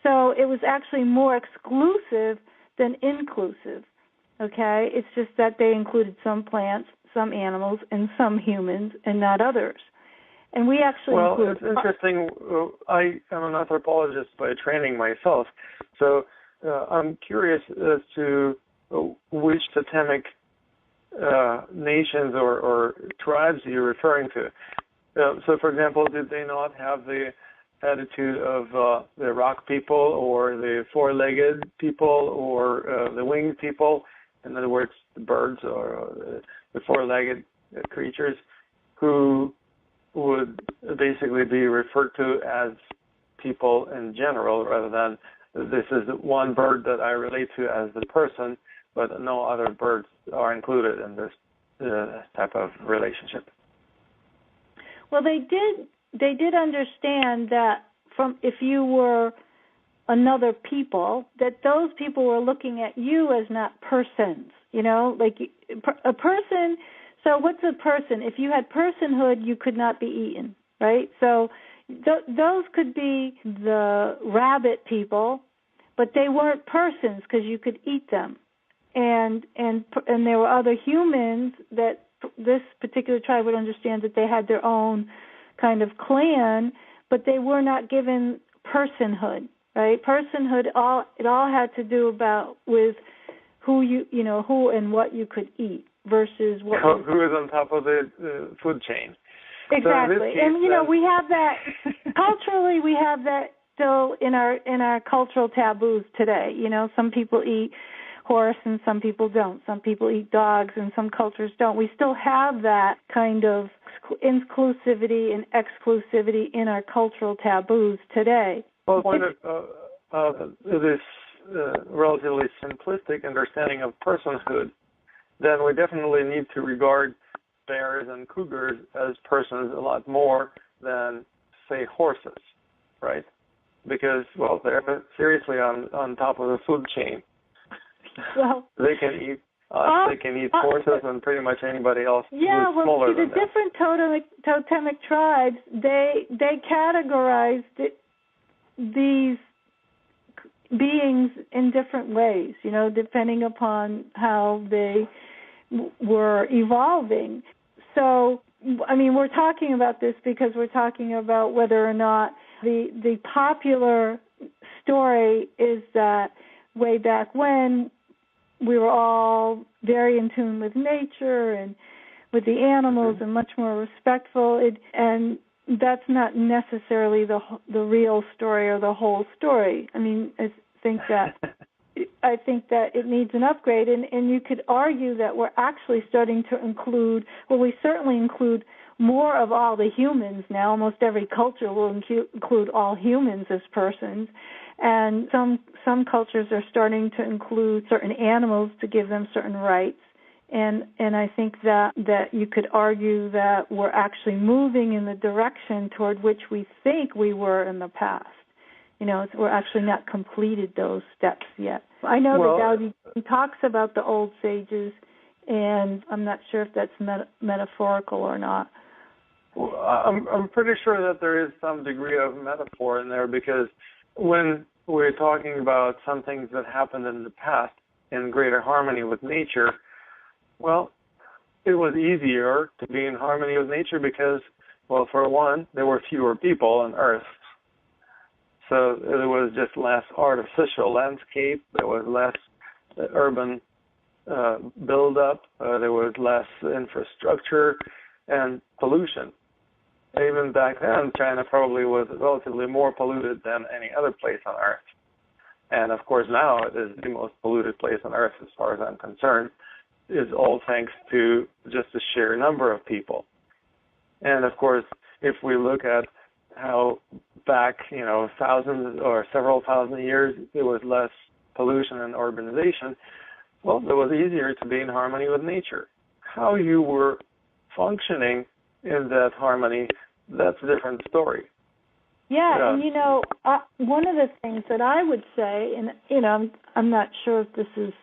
So it was actually more exclusive than inclusive, okay? It's just that they included some plants, some animals, and some humans, and not others. And we actually include... Well, it's interesting. I am an anthropologist by training myself, so I'm curious as to which totemic nations or tribes you're referring to. So, for example, did they not have the attitude of the rock people or the four-legged people or the winged people? In other words, the birds or the four-legged creatures who would basically be referred to as people in general rather than this is one bird that I relate to as the person, but no other birds are included in this type of relationship. Well, they did understand that if you were another people, that those people were looking at you as not persons, like a person. So what's a person? If you had personhood, you could not be eaten, right? So those could be the rabbit people, but they weren't persons because you could eat them. And there were other humans that this particular tribe would understand that they had their own kind of clan, but they were not given personhood, right? Personhood, it all had to do with who who and what you could eat versus what who is on top of the food chain. Exactly, so and we have that culturally. We have that still in our cultural taboos today. Some people eat horse and some people don't. Some people eat dogs and some cultures don't. We still have that kind of inclusivity and exclusivity in our cultural taboos today. Well, point of this relatively simplistic understanding of personhood, then we definitely need to regard bears and cougars as persons a lot more than, say, horses, right? Because, well, they're seriously on top of the food chain. Well, they can eat they can eat horses and pretty much anybody else who's smaller than them. The different totemic tribes, they categorized these beings in different ways, depending upon how they were evolving. So, we're talking about this because we're talking about whether or not the popular story is that way back when we were all very in tune with nature and with the animals and much more respectful. And that's not necessarily the real story or the whole story. I think that it needs an upgrade. And you could argue that we're actually starting to include, we certainly include more of all the humans now. Almost every culture will include all humans as persons. And some cultures are starting to include certain animals to give them certain rights And I think that you could argue that we're actually moving in the direction toward which we think we were in the past. We're actually not completed those steps yet. I know that Tao Te Ching talks about the old sages, and I'm not sure if that's metaphorical or not. Well, I'm pretty sure that there is some degree of metaphor in there, because when we're talking about some things that happened in the past in greater harmony with nature, well, it was easier to be in harmony with nature because, well, for one, there were fewer people on Earth. So there was just less artificial landscape, there was less urban buildup, there was less infrastructure and pollution. Even back then, China probably was relatively more polluted than any other place on Earth. And of course now it is the most polluted place on Earth as far as I'm concerned, is all thanks to just the sheer number of people. And of course, if we look at how back, thousands or several thousand years, there was less pollution and urbanization, well, it was easier to be in harmony with nature. How you were functioning in that harmony, that's a different story. Yeah, and one of the things that I would say, and I'm not sure if this is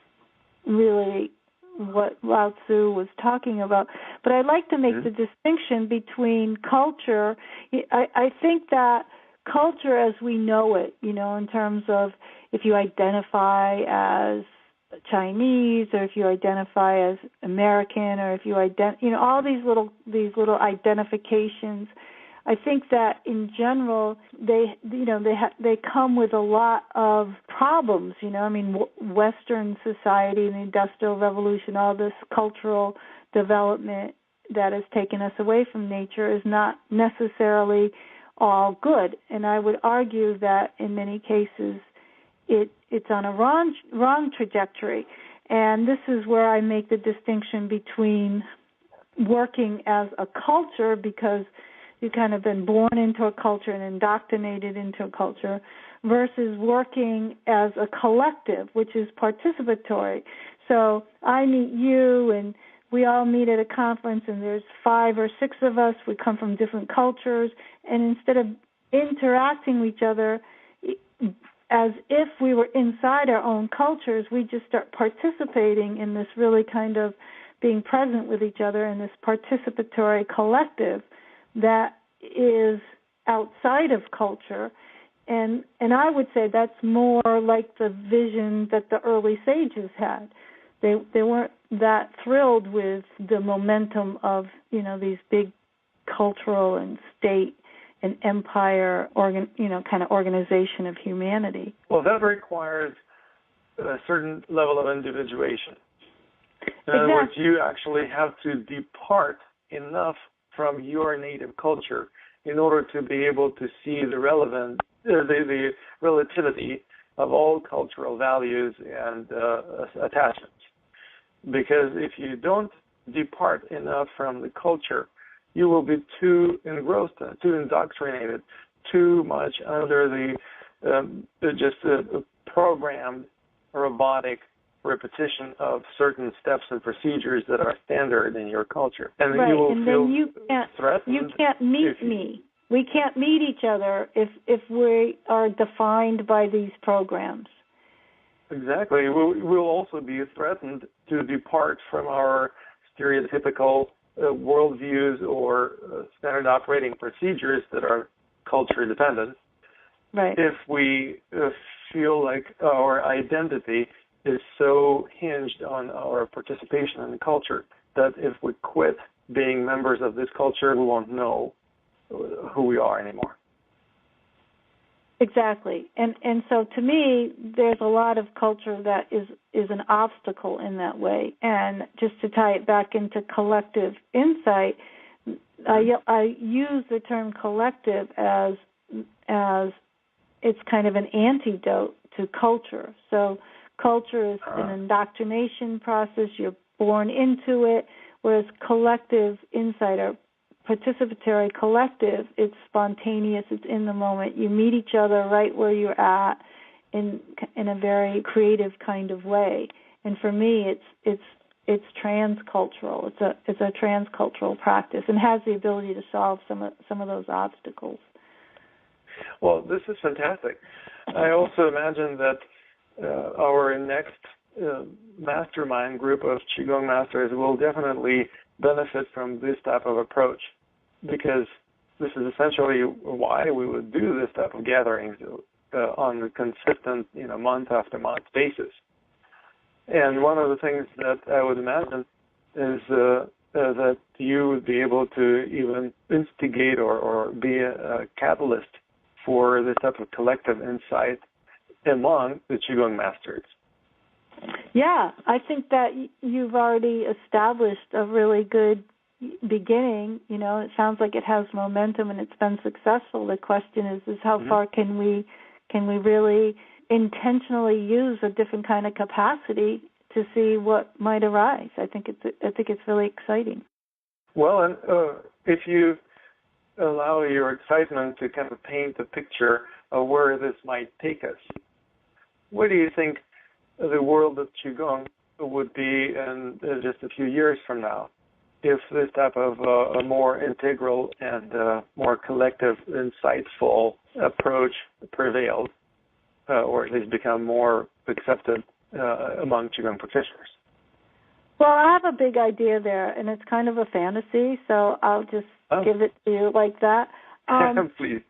really what Lao Tzu was talking about, but I'd like to make the distinction between culture. I think that culture as we know it, in terms of if you identify as Chinese or if you identify as American or if you all these little identifications. I think that in general they come with a lot of problems. Western society, the Industrial Revolution, all this cultural development that has taken us away from nature is not necessarily all good. And I would argue that in many cases it's on a wrong trajectory. And this is where I make the distinction between working as a culture, because you've kind of been born into a culture and indoctrinated into a culture, versus working as a collective, which is participatory. So I meet you and we all meet at a conference and there's 5 or 6 of us. We come from different cultures, and instead of interacting with each other as if we were inside our own cultures, we just start participating in this really kind of being present with each other in this participatory collective that is outside of culture. And I would say that's more like the vision that the early sages had. They weren't that thrilled with the momentum of, these big cultural and state and empire kind of organization of humanity. Well, that requires a certain level of individuation. In other words, you actually have to depart enough from your native culture in order to be able to see the relativity of all cultural values and attachments. Because if you don't depart enough from the culture, you will be too engrossed, too indoctrinated, too much under the programmed robotic repetition of certain steps and procedures that are standard in your culture. And then you will feel threatened. You can't meet me. We can't meet each other if we are defined by these programs. Exactly. We'll also be threatened to depart from our stereotypical worldviews or standard operating procedures that are culture dependent. Right. If we feel like our identity is so hinged on our participation in the culture that if we quit being members of this culture, we won't know who we are anymore. Exactly. And so to me, there's a lot of culture that is an obstacle in that way. And just to tie it back into collective insight, I use the term collective as it's kind of an antidote to culture. So culture is an indoctrination process. You're born into it, whereas collective insight or participatory collective, it's spontaneous, it's in the moment. You meet each other right where you're at in a very creative kind of way. And for me, it's it's transcultural. It's a transcultural practice and has the ability to solve some of those obstacles. Well, this is fantastic. I also imagine that our next mastermind group of Qigong masters will definitely benefit from this type of approach, because this is essentially why we would do this type of gatherings on a consistent, month after month basis. And one of the things that I would imagine is that you would be able to even instigate or be a catalyst for this type of collective insight among the Qigong masters. Yeah, I think that you've already established a really good beginning. It sounds like it has momentum and it's been successful. The question is how far can we really intentionally use a different kind of capacity to see what might arise. I think it's really exciting. Well, and if you allow your excitement to kind of paint a picture of where this might take us, where do you think the world of Qigong would be in just a few years from now, if this type of a more integral and more collective, insightful approach prevails, or at least become more accepted among Qigong practitioners? Well, I have a big idea there, and it's kind of a fantasy, so I'll just give it to you like that. Please.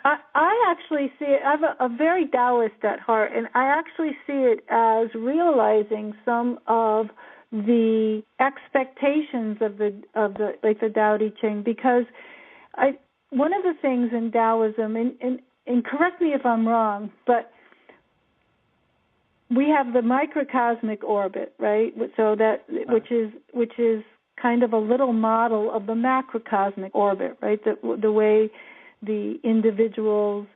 I actually see it, I'm a very Taoist at heart, and I actually see it as realizing some of the expectations of the Tao Te Ching, because one of the things in Taoism, and correct me if I'm wrong, but we have the microcosmic orbit, right? So that which is kind of a little model of the macrocosmic orbit, right? The way the individual's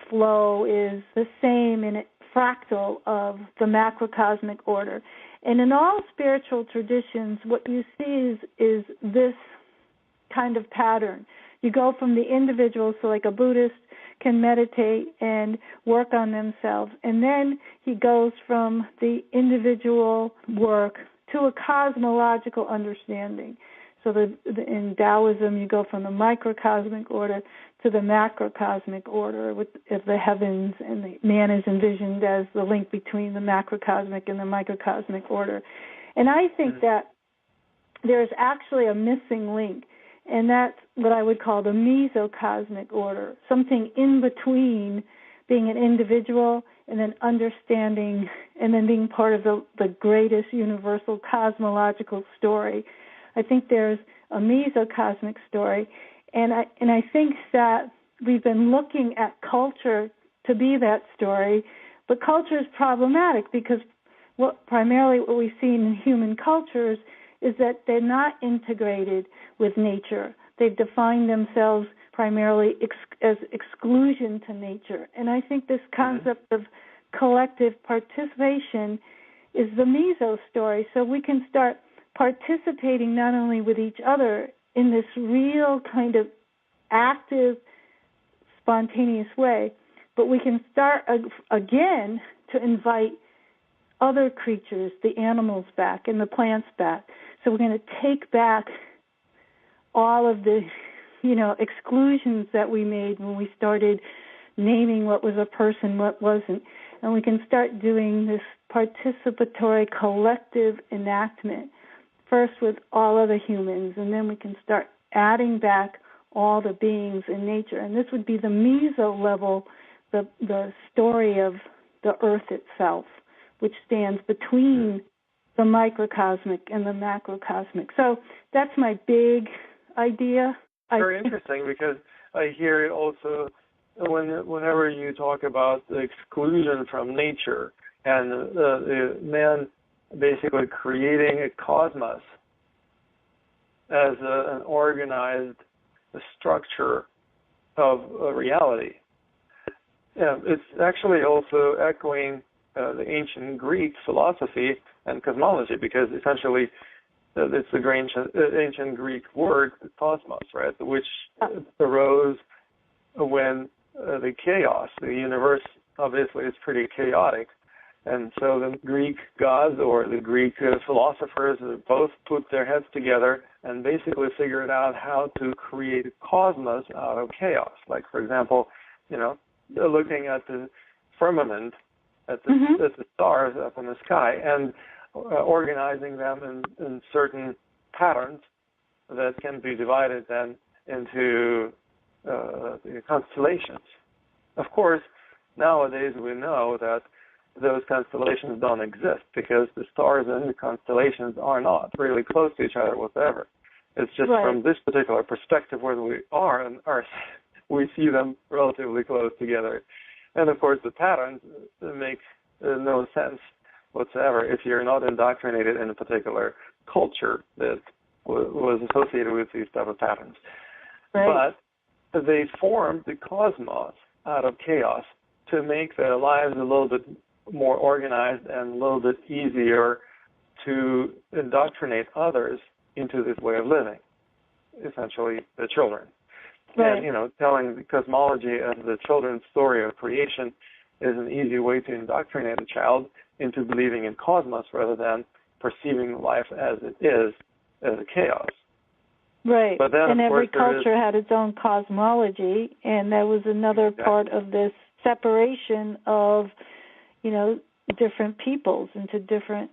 flow is the same in a fractal of the macrocosmic order. And in all spiritual traditions, what you see is this kind of pattern. You go from the individual, so like a Buddhist can meditate and work on themselves, and then he goes from the individual work to a cosmological understanding. So in Taoism, you go from the microcosmic order to the macrocosmic order of the heavens, and the man is envisioned as the link between the macrocosmic and the microcosmic order. And I think that there's actually a missing link, and that's what I would call the mesocosmic order, something in between being an individual and then understanding and then being part of the greatest universal cosmological story. I think there's a mesocosmic story, and I think that we've been looking at culture to be that story, but culture is problematic because primarily what we see in human cultures is that they're not integrated with nature. They've defined themselves primarily as exclusion to nature. And I think this concept of collective participation is the meso story. So we can start participating not only with each other in this real kind of active, spontaneous way, but we can start again to invite other creatures, the animals back and the plants back. So we're going to take back all of the, exclusions that we made when we started naming what was a person, what wasn't. And we can start doing this participatory collective enactment, first with all other humans, and then we can start adding back all the beings in nature. And this would be the meso level, the story of the earth itself, which stands between the microcosmic and the macrocosmic. So that's my big idea. Very interesting, because I hear it also whenever you talk about the exclusion from nature and the man basically creating a cosmos as an organized structure of reality. Yeah, it's actually also echoing the ancient Greek philosophy and cosmology, because essentially it's the ancient Greek word cosmos, right, which arose when the chaos, the universe obviously is pretty chaotic, And so the Greek gods or the Greek philosophers both put their heads together and basically figured out how to create a cosmos out of chaos. Like, for example, looking at the firmament, at the stars up in the sky, and organizing them in certain patterns that can be divided then into constellations. Of course, nowadays we know that those constellations don't exist because the stars and the constellations are not really close to each other whatsoever. It's just from this particular perspective where we are on Earth, we see them relatively close together. And of course, the patterns make no sense whatsoever if you're not indoctrinated in a particular culture that was associated with these type of patterns. Right. But they formed the cosmos out of chaos to make their lives a little bit more organized and a little bit easier to indoctrinate others into this way of living, essentially the children. Right. And, telling the cosmology as the children's story of creation is an easy way to indoctrinate a child into believing in cosmos rather than perceiving life as it is, as a chaos. Right. But then, and every culture had its own cosmology, and that was another part of this separation of, different peoples into different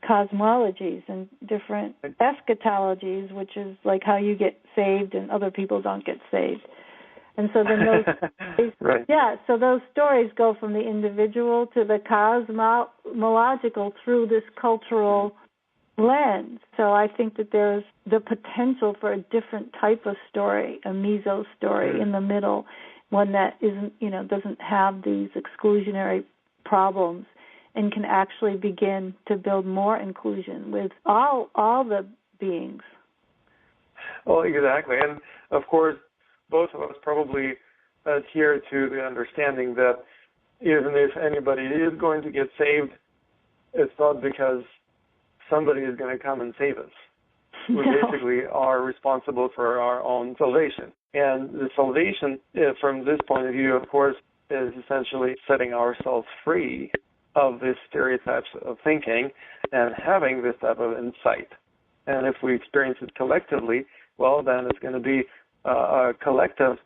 cosmologies and different eschatologies, which is like how you get saved and other people don't get saved. And so then those so those stories go from the individual to the cosmological through this cultural lens. So I think that there's the potential for a different type of story, a meso story in the middle, one that isn't, doesn't have these exclusionary problems and can actually begin to build more inclusion with all the beings. Well, exactly. And of course, both of us probably adhere to the understanding that even if anybody is going to get saved, it's not because somebody is going to come and save us. We basically are responsible for our own salvation. And the salvation, from this point of view, of course, is essentially setting ourselves free of these stereotypes of thinking and having this type of insight. And if we experience it collectively, well, then it's going to be a collective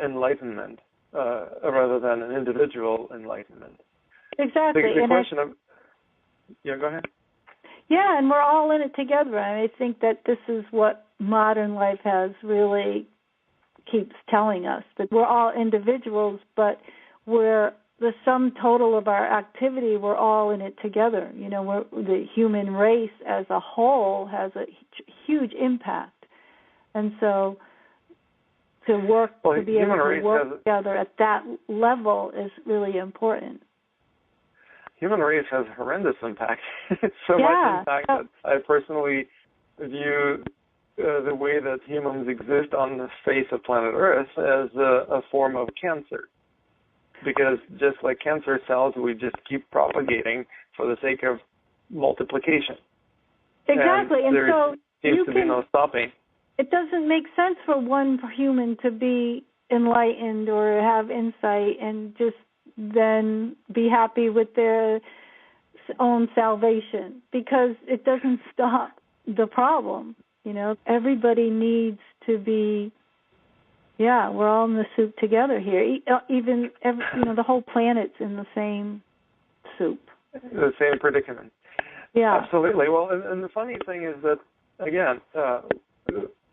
enlightenment rather than an individual enlightenment. Exactly. The question of... Yeah, go ahead. Yeah, and we're all in it together. I think that this is what modern life has really keeps telling us, that we're all individuals, but we're the sum total of our activity, we're all in it together. The human race as a whole has a huge impact. And so to work, to be able to work together at that level is really important. Human race has horrendous impact. So much impact that I personally view the way that humans exist on the face of planet Earth as a form of cancer. Because just like cancer cells, we just keep propagating for the sake of multiplication. Exactly. And so seems to be no stopping. It doesn't make sense for one human to be enlightened or have insight and just then be happy with their own salvation, because it doesn't stop the problem. Everybody needs to be, we're all in the soup together here. Even, the whole planet's in the same soup. The same predicament. Yeah. Absolutely. Well, and the funny thing is that, again,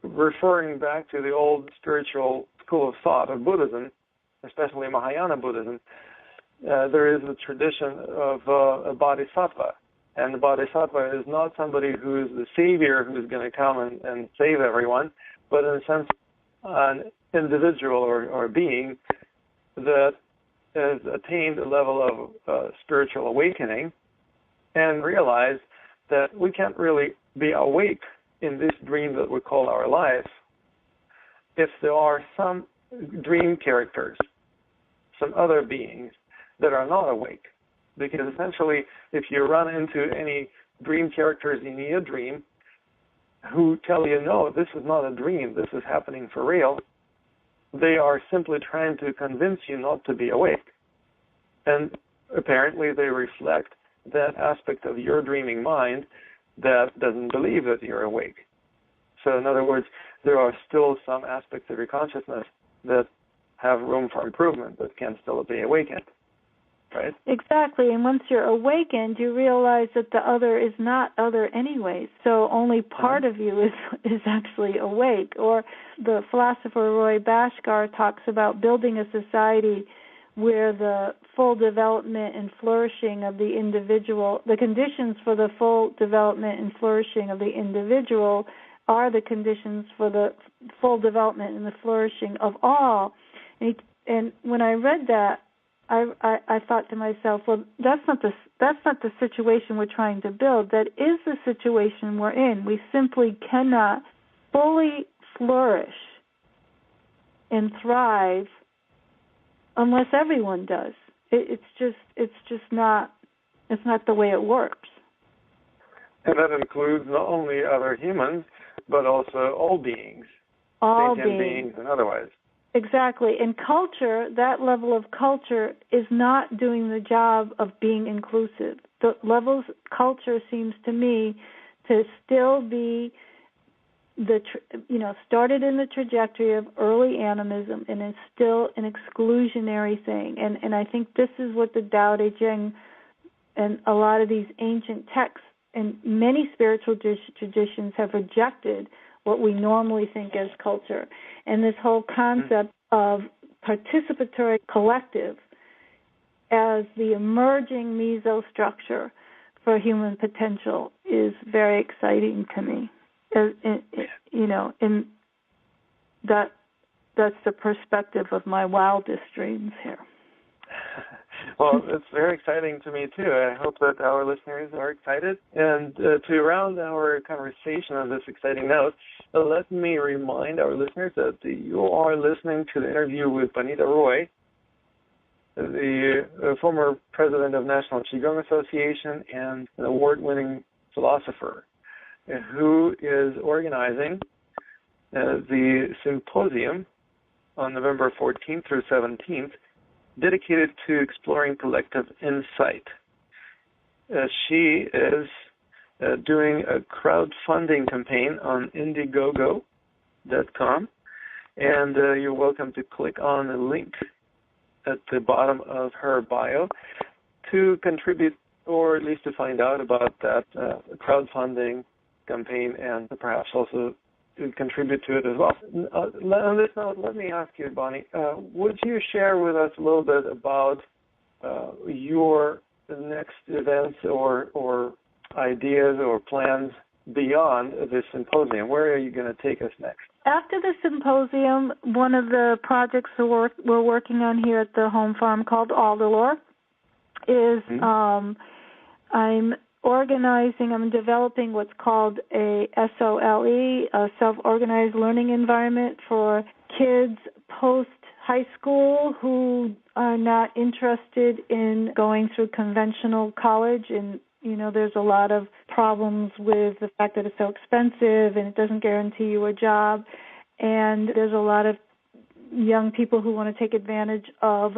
referring back to the old spiritual school of thought of Buddhism, especially Mahayana Buddhism, there is a tradition of a bodhisattva. And the bodhisattva is not somebody who is the savior who's going to come and save everyone, but in a sense, an individual or being that has attained a level of spiritual awakening and realized that we can't really be awake in this dream that we call our life if there are some dream characters, some other beings that are not awake. Because essentially, if you run into any dream characters in your dream who tell you, no, this is not a dream, this is happening for real, they are simply trying to convince you not to be awake. And apparently they reflect that aspect of your dreaming mind that doesn't believe that you're awake. So in other words, there are still some aspects of your consciousness that have room for improvement, but can still be awakened, right? Exactly. And once you're awakened, you realize that the other is not other anyways. So only part of you is actually awake. Or the philosopher Roy Bhaskar talks about building a society where the full development and flourishing of the individual, the conditions for the full development and flourishing of the individual are the conditions for the full development and the flourishing of all. And when I read that, I thought to myself, well, that's not the situation we're trying to build. That is the situation we're in. We simply cannot fully flourish and thrive unless everyone does. It's just not the way it works. And that includes not only other humans, but also all beings, sentient beings and otherwise. Exactly. And culture, that level of culture, is not doing the job of being inclusive. The levels culture seems to me to still be started in the trajectory of early animism, and is still an exclusionary thing. And I think this is what the Tao Te Ching and a lot of these ancient texts and many spiritual traditions have rejected what we normally think as culture. And this whole concept of participatory collective as the emerging mesostructure for human potential is very exciting to me. And that's the perspective of my wildest dreams here. Well, it's very exciting to me, too. I hope that our listeners are excited. And to round our conversation on this exciting note, let me remind our listeners that you are listening to the interview with Bonnitta Roy, the former president of National Qigong Association and an award-winning philosopher, who is organizing the symposium on November 14th through 17th, dedicated to exploring collective insight. She is doing a crowdfunding campaign on Indiegogo.com, and you're welcome to click on the link at the bottom of her bio to contribute, or at least to find out about that crowdfunding campaign, and perhaps also to contribute to it as well. On this note, let me ask you, Bonnie, would you share with us a little bit about your next events or ideas or plans beyond this symposium? Where are you going to take us next? After the symposium, one of the projects we're working on here at the home farm called Aldalore is I'm developing what's called a SOLE, a self-organized learning environment for kids post-high school who are not interested in going through conventional college. And, there's a lot of problems with the fact that it's so expensive and it doesn't guarantee you a job. And there's a lot of young people who want to take advantage of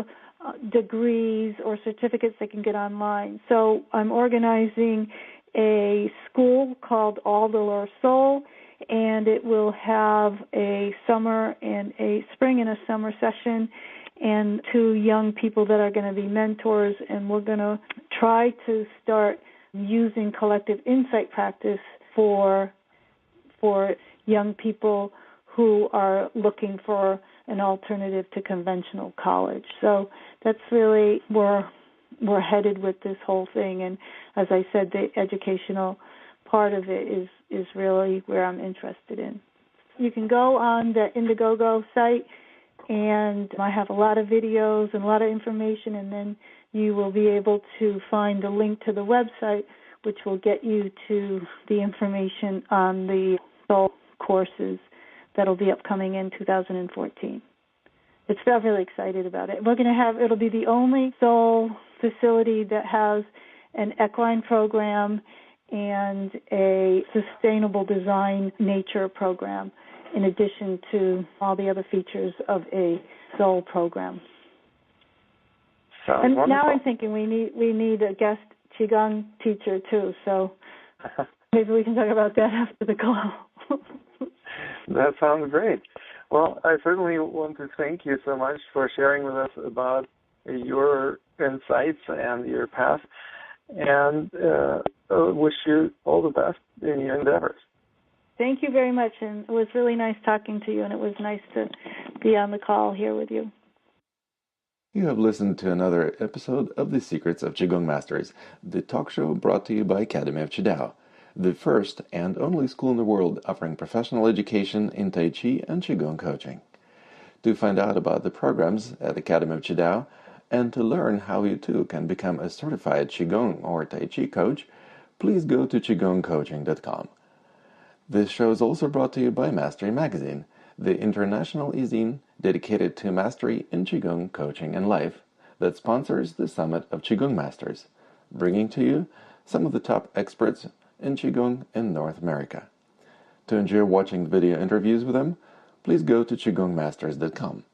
degrees or certificates they can get online. So I'm organizing a school called Aldalore Soul, and it will have a summer and a spring and a summer session, and 2 young people that are going to be mentors, and we're going to try to start using collective insight practice for young people who are looking for an alternative to conventional college. So that's really where we're headed with this whole thing. And as I said, the educational part of it is really where I'm interested in. You can go on the Indiegogo site, and I have a lot of videos and a lot of information, and then you will be able to find the link to the website, which will get you to the information on the soul courses that'll be upcoming in 2014. I'm really excited about it. It'll be the only soul facility that has an equine program and a sustainable design nature program, in addition to all the other features of a soul program. Sounds and wonderful. now I'm thinking we need a guest Qigong teacher too. So maybe we can talk about that after the call. That sounds great. Well, I certainly want to thank you so much for sharing with us about your insights and your path, and wish you all the best in your endeavors. Thank you very much, and it was really nice talking to you, and it was nice to be on the call here with you. You have listened to another episode of The Secrets of Qigong Masters, the talk show brought to you by Academy of Qidao, the first and only school in the world offering professional education in Tai Chi and Qigong coaching. To find out about the programs at Academy of Qidao and to learn how you too can become a certified Qigong or Tai Chi coach, please go to qigongcoaching.com. This show is also brought to you by Mastery Magazine, the international e-zine dedicated to mastery in Qigong coaching and life that sponsors the Summit of Qigong Masters, bringing to you some of the top experts in Qigong in North America. To enjoy watching video interviews with them, please go to qigongmasters.com.